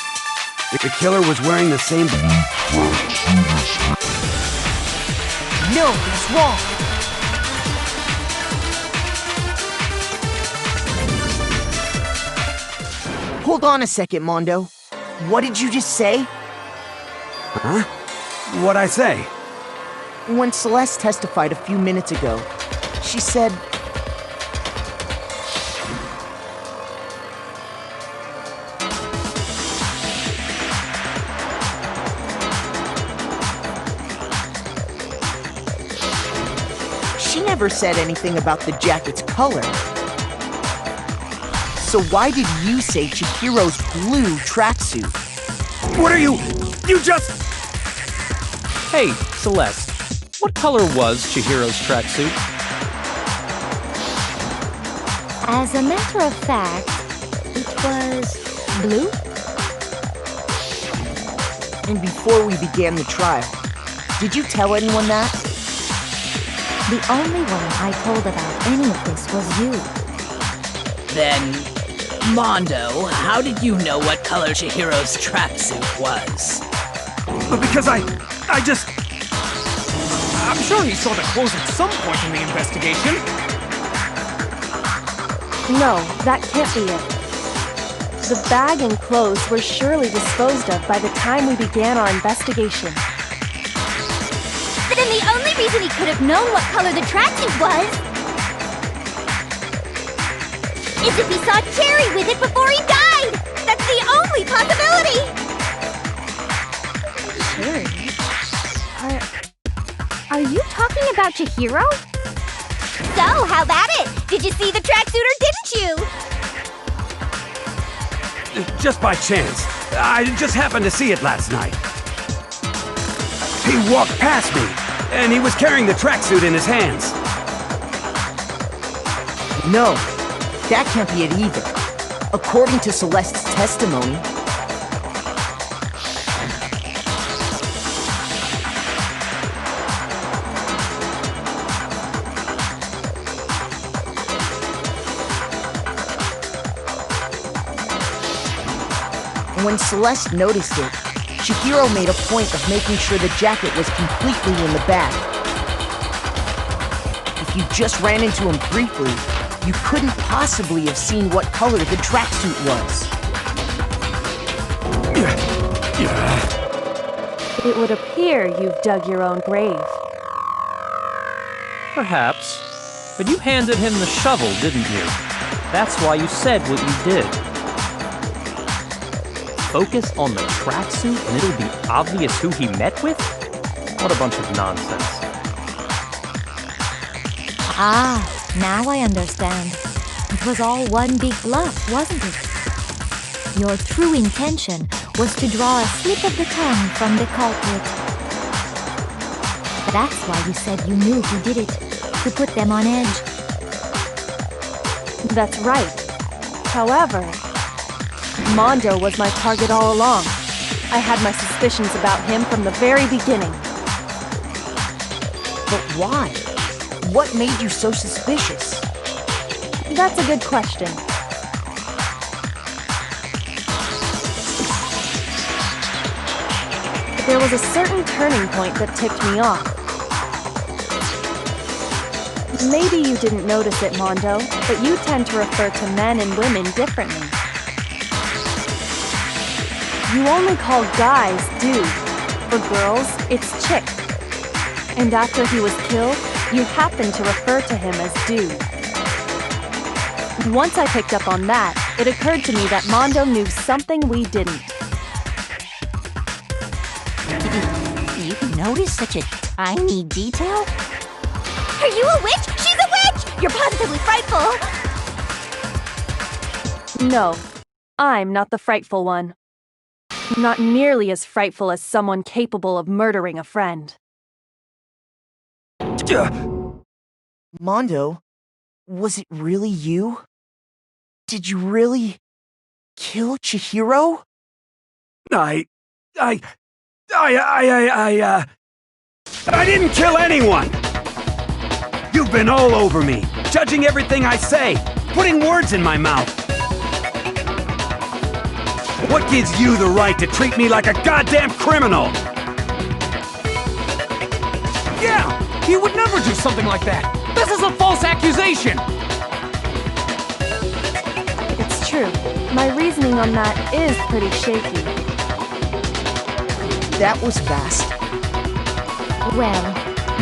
that the killer was wearing the same blue tracksuit. No, that's wrong. Hold on a second, Mondo. What did you just say? Huh? What'd I say? When Celeste testified a few minutes ago, she said... She never said anything about the jacket's color. So why did you say Chihiro's blue tracksuit? What are you? You just... Hey, Celeste, what color was Chihiro's tracksuit? As a matter of fact, it was blue. And before we began the trial, did you tell anyone that? The only one I told about any of this was you. Then Mondo, how did you know what color Chihiro's tracksuit was? But because I'm sure he saw the clothes at some point in the investigation. No, that can't be it. The bag and clothes were surely disposed of by the time we began our investigation. Then the only reason he could have known what color the tracksuit was is if he saw Cherry with it before he died! That's the only possibility! Cherry? Are you talking about Chihiro? So, how about it? Did you see the tracksuit or didn't you? Just by chance. I just happened to see it last night. He walked past me, and he was carrying the tracksuit in his hands. No, that can't be it either. According to Celeste's testimony, when Celeste noticed it, Chihiro made a point of making sure the jacket was completely in the bag. If you just ran into him briefly, you couldn't possibly have seen what color the tracksuit was. It would appear you've dug your own grave. Perhaps. But you handed him the shovel, didn't you? That's why you said what you did. Focus on the tracksuit and it'll be obvious who he met with? What a bunch of nonsense. Ah, now I understand. It was all one big bluff, wasn't it? Your true intention was to draw a slip of the tongue from the culprit. That's why you said you knew who did it, to put them on edge. That's right. However, Mondo was my target all along. I had my suspicions about him from the very beginning. But why? What made you so suspicious? That's a good question. There was a certain turning point that tipped me off. Maybe you didn't notice it, Mondo, but you tend to refer to men and women differently. You only call guys dude. For girls, it's chick. And after he was killed, you happened to refer to him as dude. Once I picked up on that, it occurred to me that Mondo knew something we didn't. You notice such a tiny detail? Are you a witch? She's a witch! You're positively frightful! No, I'm not the frightful one. Not nearly as frightful as someone capable of murdering a friend. Mondo, was it really you? Did you really kill Chihiro? I didn't kill anyone! You've been all over me, judging everything I say, putting words in my mouth. What gives you the right to treat me like a goddamn criminal? Yeah! He would never do something like that! This is a false accusation! It's true. My reasoning on that is pretty shaky. That was fast. Well,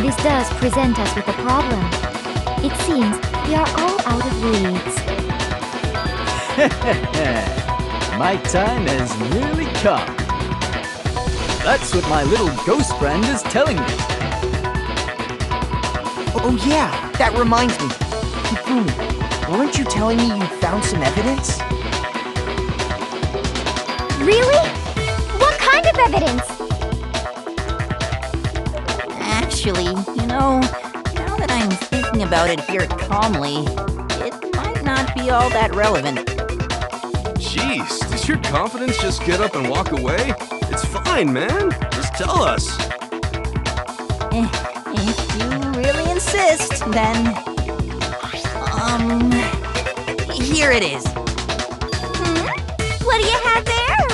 this does present us with a problem. It seems we are all out of leads. My time has really come. That's what my little ghost friend is telling me. Oh yeah, that reminds me. Hifumi, weren't you telling me you found some evidence? Really? What kind of evidence? Actually, now that I'm thinking about it here calmly, it might not be all that relevant. Jeez, does your confidence just get up and walk away? It's fine, man. Just tell us. If you really insist, then... here it is. What do you have there?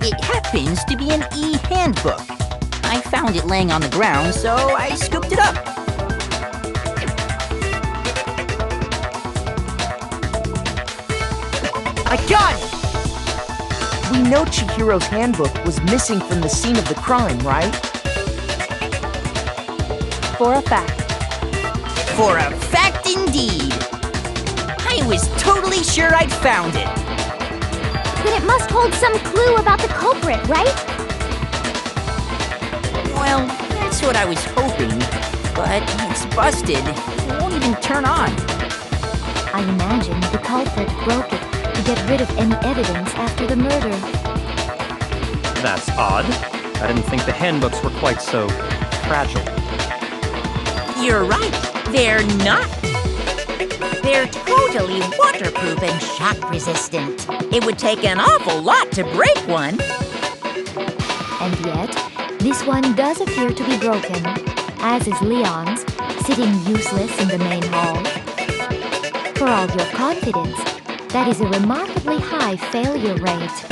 It happens to be an e-handbook. I found it laying on the ground, so I scooped it up. I got it! We know Chihiro's handbook was missing from the scene of the crime, right? For a fact. For a fact indeed. I was totally sure I'd found it. Then it must hold some clue about the culprit, right? Well, that's what I was hoping. But it's busted. It won't even turn on. I imagine the culprit broke it to get rid of any evidence after the murder. That's odd. I didn't think the handbooks were quite so fragile. You're right. They're not. They're totally waterproof and shock resistant. It would take an awful lot to break one. And yet, this one does appear to be broken, as is Leon's, sitting useless in the main hall. For all your confidence, that is a remarkably high failure rate.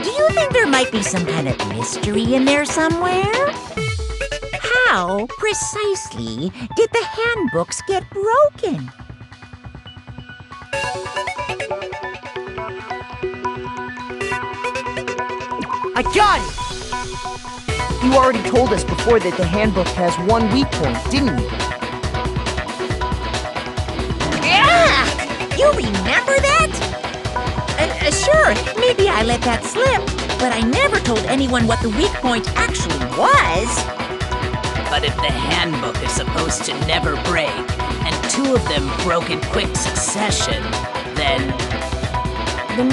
Do you think there might be some kind of mystery in there somewhere? How precisely did the handbooks get broken? I got it! You already told us before that the handbook has one weak point, didn't you? Yeah! You remember that? Sure, maybe I let that slip, but I never told anyone what the weak point actually was. But if the handbook is supposed to never break, and two of them broke in quick succession, then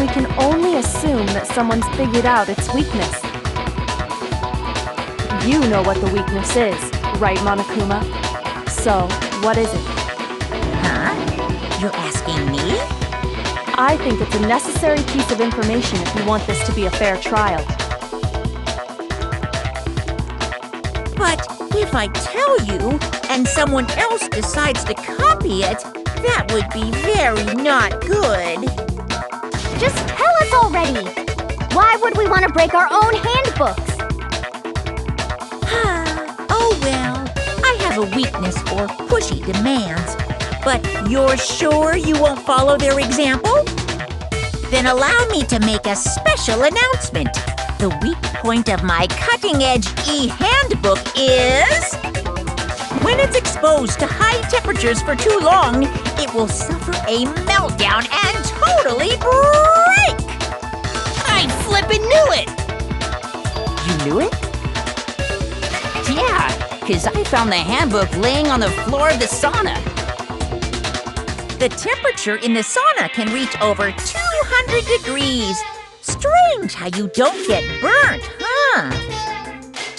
we can only assume that someone's figured out its weakness. You know what the weakness is, right, Monokuma? So, what is it? Huh? You're asking me? I think it's a necessary piece of information if you want this to be a fair trial. But if I tell you, and someone else decides to copy it, that would be very not good. Just tell us already! Why would we want to break our own handbooks? Oh well, I have a weakness for pushy demands. But you're sure you won't follow their example? Then allow me to make a special announcement. The weak point of my cutting-edge e-handbook is... when it's exposed to high temperatures for too long, it will suffer a meltdown and totally break! I flippin' knew it! You knew it? Yeah, because I found the handbook laying on the floor of the sauna. The temperature in the sauna can reach over 200 degrees. Strange how you don't get burnt, huh?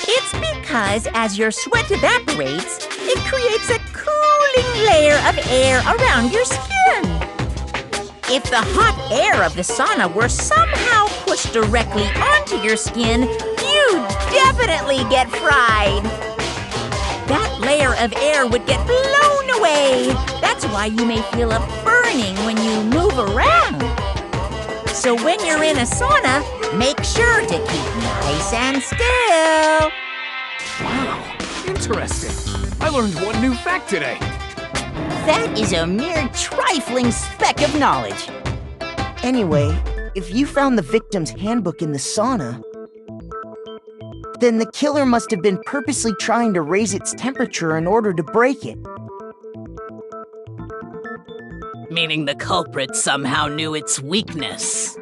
It's because as your sweat evaporates, it creates a cooling layer of air around your skin. If the hot air of the sauna were somehow pushed directly onto your skin, you'd definitely get fried. That layer of air would get blown away. That's why you may feel a burning when you move around. So when you're in a sauna, make sure to keep nice and still. Wow, interesting. I learned one new fact today. That is a mere trifling speck of knowledge. Anyway, if you found the victim's handbook in the sauna, then the killer must have been purposely trying to raise its temperature in order to break it. Meaning the culprit somehow knew its weakness.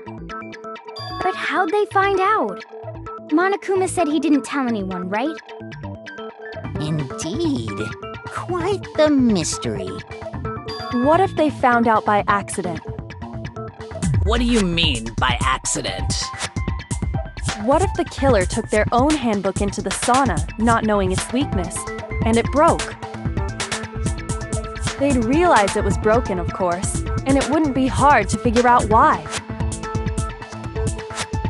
But how'd they find out? Monokuma said he didn't tell anyone, right? Indeed. Quite the mystery. What if they found out by accident? What do you mean by accident? What if the killer took their own handbook into the sauna, not knowing its weakness, and it broke? They'd realize it was broken, of course, and it wouldn't be hard to figure out why.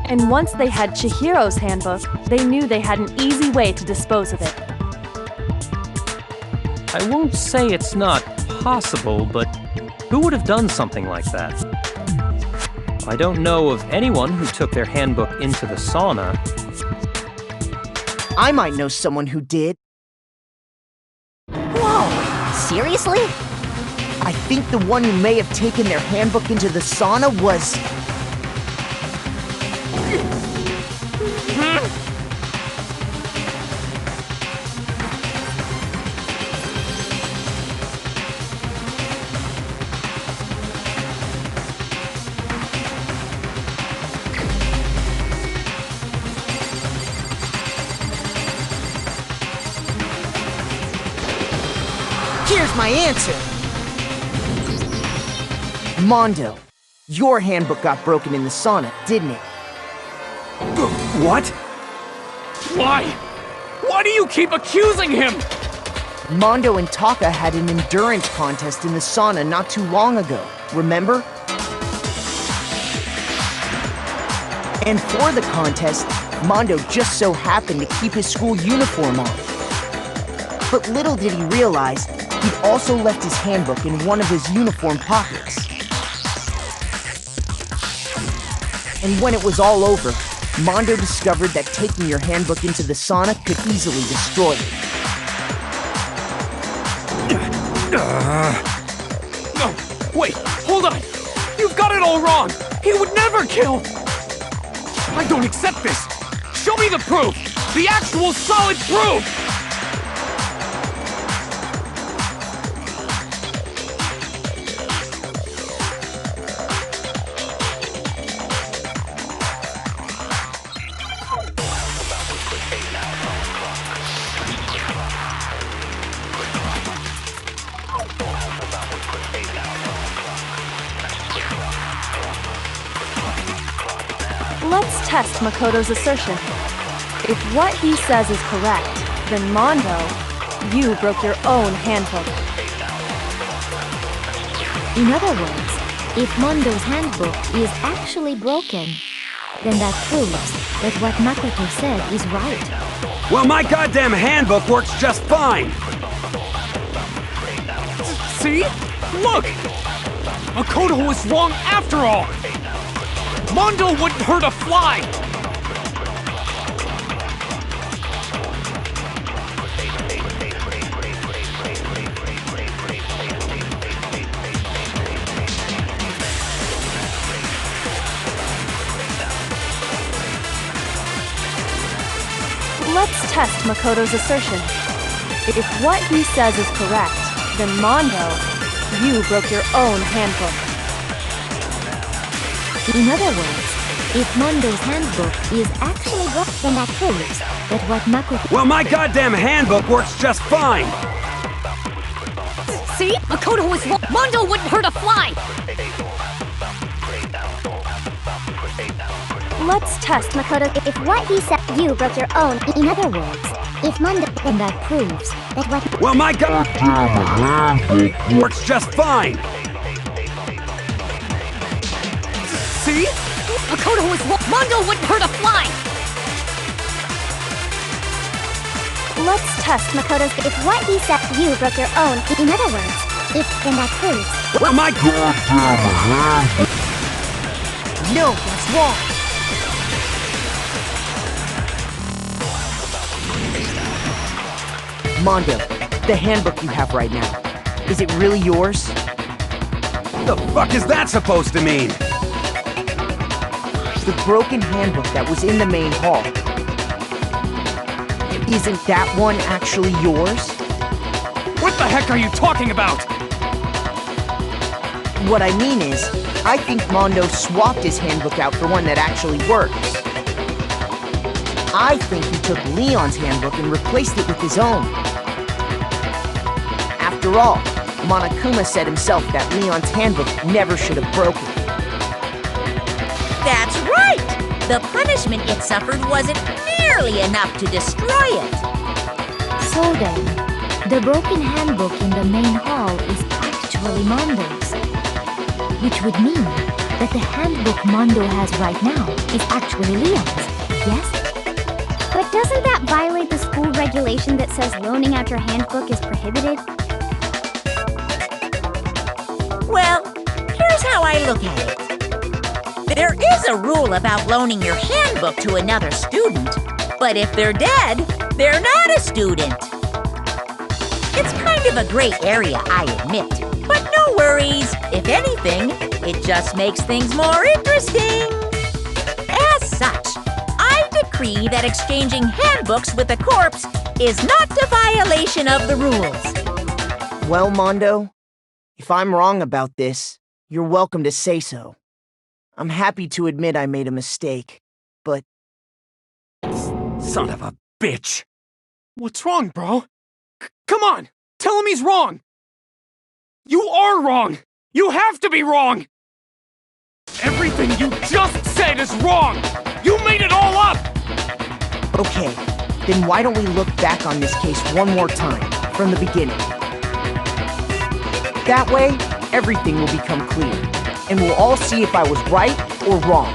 And once they had Chihiro's handbook, they knew they had an easy way to dispose of it. I won't say it's not possible, but Who would have done something like that? I don't know of anyone who took their handbook into the sauna. I might know someone who did. Whoa! Seriously? I think the one who may have taken their handbook into the sauna was... Here's my answer! Mondo, your handbook got broken in the sauna, didn't it? What? Why? Why do you keep accusing him? Mondo and Taka had an endurance contest in the sauna not too long ago, remember? And for the contest, Mondo just so happened to keep his school uniform on. But little did he realize, he'd also left his handbook in one of his uniform pockets. And when it was all over, Mondo discovered that taking your handbook into the sauna could easily destroy it. No, wait, hold on! You've got it all wrong! He would never kill! I don't accept this! Show me the proof! The actual solid proof! Let's test Makoto's assertion. If what he says is correct, then Mondo, you broke your own handbook. In other words, if Mondo's handbook is actually broken, then that proves that what Makoto said is right. Well, my goddamn handbook works just fine! See? Look! Makoto was wrong after all! Mondo wouldn't hurt a fly! Let's test Makoto's assertion. If what he says is correct, then Mondo, you broke your own handbook. In other words, if Mondo's handbook is actually broken, then that proves that what Makoto... Well, my goddamn handbook works just fine! See? Makoto was wrong. Mondo wouldn't hurt a fly! Let's test Makoto. If what he said, you broke your own. In other words, if Mondo... Then that proves that what... Well, my goddamn handbook works just fine! See? Makoto was wrong. Mondo wouldn't hurt a fly! Let's test Makoto's... If what he said, you broke your own. In other words, if... Then that proves... Well, my goddamn handbook... No, that's wrong! Mondo, the handbook you have right now, is it really yours? The fuck is that supposed to mean? The broken handbook that was in the main hall. Isn't that one actually yours? What the heck are you talking about? What I mean is, I think Mondo swapped his handbook out for one that actually works. I think he took Leon's handbook and replaced it with his own. After all, Monokuma said himself that Leon's handbook never should have broken. That's right! The punishment it suffered wasn't nearly enough to destroy it. So then, the broken handbook in the main hall is actually Mondo's. Which would mean that the handbook Mondo has right now is actually Leon's, yes? But doesn't that violate the school regulation that says loaning out your handbook is prohibited? Well, here's how I look at it. There is a rule about loaning your handbook to another student, but if they're dead, they're not a student. It's kind of a gray area, I admit, but no worries. If anything, it just makes things more interesting. As such, I decree that exchanging handbooks with a corpse is not a violation of the rules. Well, Mondo, if I'm wrong about this, you're welcome to say so. I'm happy to admit I made a mistake, but... Son of a bitch! What's wrong, bro? Come on! Tell him he's wrong! You are wrong! You have to be wrong! Everything you just said is wrong! You made it all up! Okay, then why don't we look back on this case one more time, from the beginning? That way, everything will become clear, and we'll all see if I was right or wrong.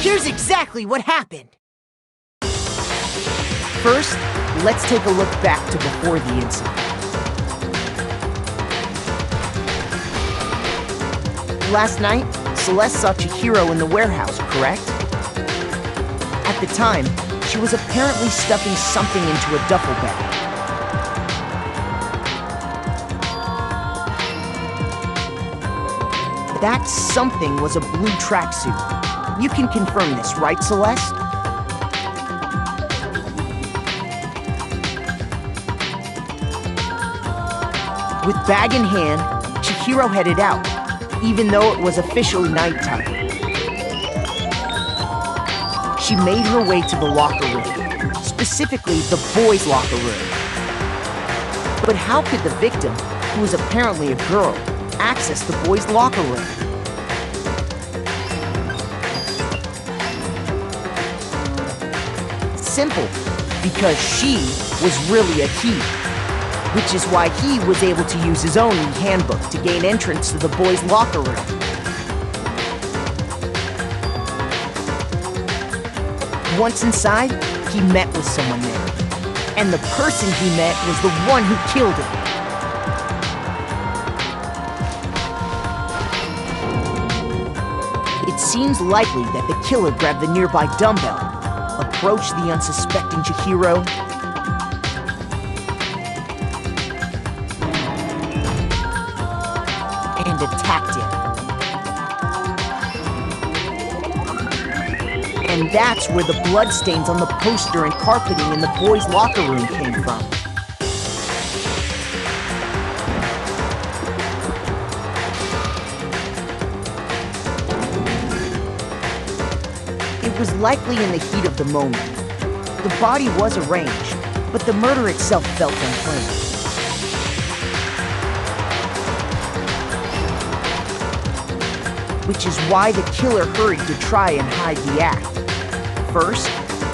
Here's exactly what happened. First, let's take a look back to before the incident. Last night, Celeste saw Chihiro in the warehouse, correct? At the time, she was apparently stuffing something into a duffel bag. That something was a blue tracksuit. You can confirm this, right, Celeste? With bag in hand, Chihiro headed out, even though it was officially nighttime. She made her way to the locker room, specifically the boys' locker room. But how could the victim, who was apparently a girl, access the boys' locker room? Simple, because she was really a he, which is why he was able to use his own handbook to gain entrance to the boys' locker room. Once inside, he met with someone there, and the person he met was the one who killed him. It seems likely that the killer grabbed the nearby dumbbell approached the unsuspecting Chihiro, and attacked him. And that's where the bloodstains on the poster and carpeting in the boys' locker room came from. It was likely in the heat of the moment. The body was arranged, but the murder itself felt unplanned. Which is why the killer hurried to try and hide the act. First,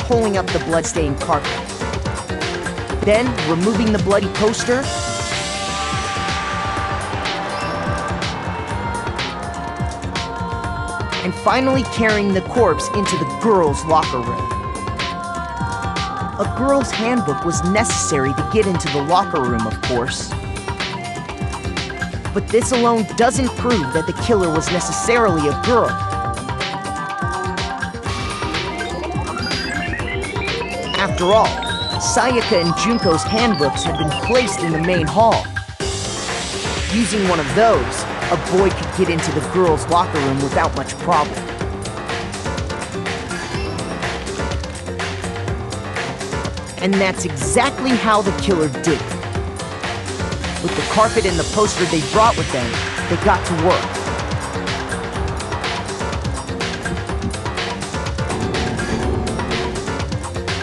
pulling up the bloodstained carpet. Then, removing the bloody poster. And finally carrying the corpse into the girls' locker room. A girl's handbook was necessary to get into the locker room, of course. But this alone doesn't prove that the killer was necessarily a girl. After all, Sayaka and Junko's handbooks had been placed in the main hall. Using one of those, a boy could get into the girls' locker room without much problem. And that's exactly how the killer did it. With the carpet and the poster they brought with them, they got to work.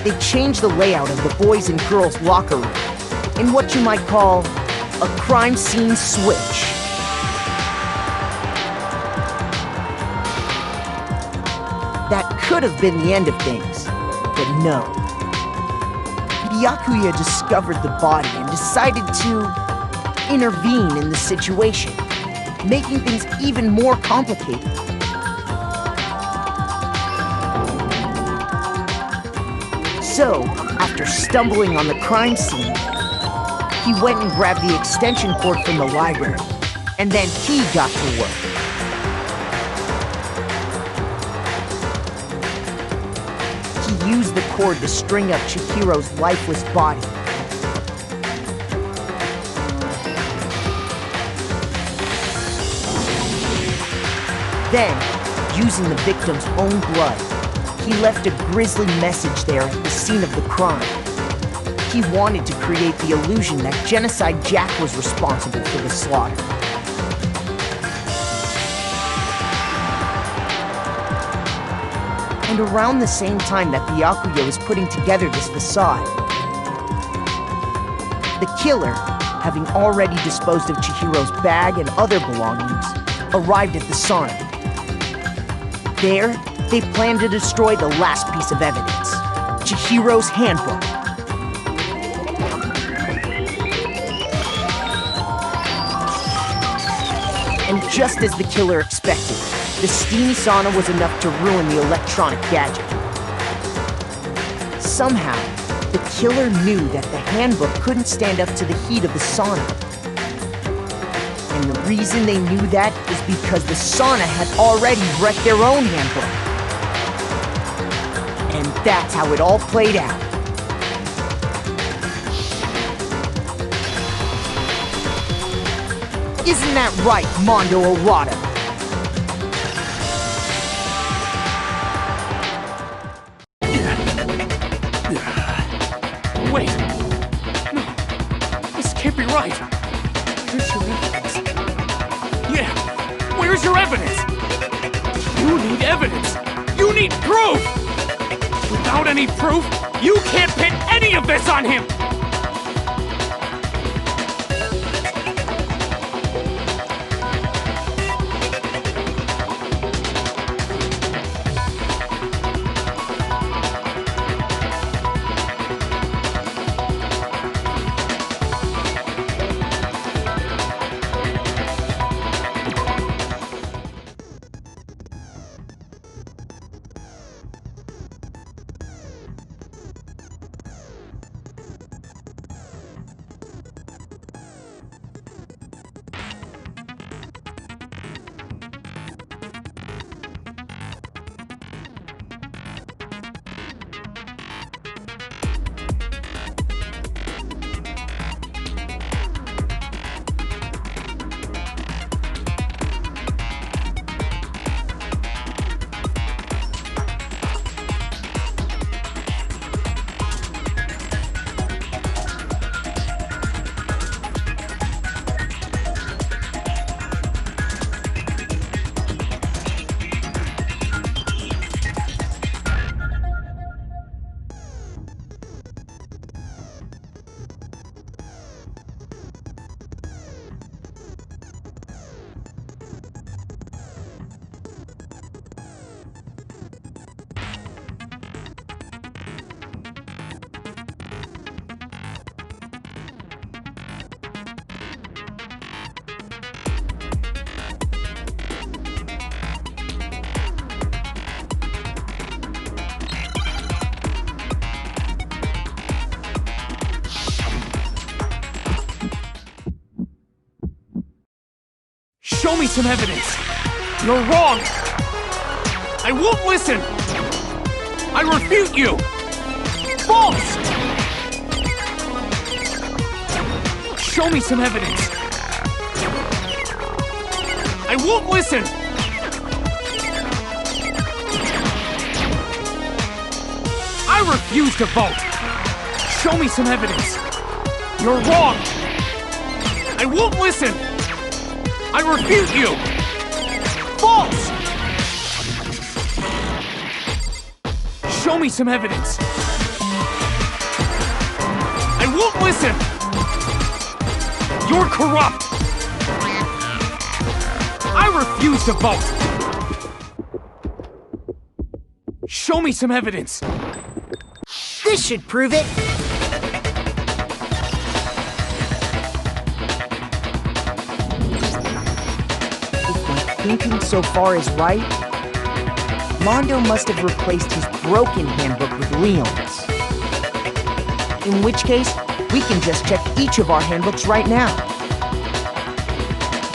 They changed the layout of the boys' and girls' locker room in what you might call a crime scene switch. That could have been the end of things, but no. Byakuya discovered the body and decided to intervene in the situation, making things even more complicated. So, after stumbling on the crime scene, he went and grabbed the extension cord from the library, and then he got to work. He used the cord to string up Chihiro's lifeless body. Then, using the victim's own blood, he left a grisly message there at the scene of the crime. He wanted to create the illusion that Genocide Jack was responsible for the slaughter. And around the same time that Byakuya was putting together this facade, the killer, having already disposed of Chihiro's bag and other belongings, arrived at the sauna. There, they planned to destroy the last piece of evidence, Chihiro's handbook. And just as the killer expected, the steamy sauna was enough to ruin the electronic gadget. Somehow, the killer knew that the handbook couldn't stand up to the heat of the sauna. And the reason they knew that is because the sauna had already wrecked their own handbook. And that's how it all played out. Isn't that right, Mondo Arata? Wait! No! This can't be right! Where's your evidence? Yeah! Where's your evidence? You need evidence! You need proof! Without any proof, you can't pin any of this on him! Show me some evidence. You're wrong. I won't listen. I refute you. False. Show me some evidence. I won't listen. I refuse to vote. Show me some evidence. You're wrong. I won't listen. I refute you. False. Show me some evidence. I won't listen. You're corrupt. I refuse to vote. Show me some evidence. This should prove it. If my thinking so far is right, Mondo must have replaced his broken handbook with Leon's. In which case, we can just check each of our handbooks right now.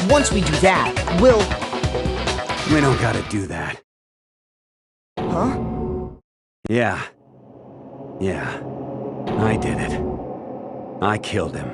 Once we do that, we'll... We don't gotta do that. Huh? Yeah. I did it. I killed him.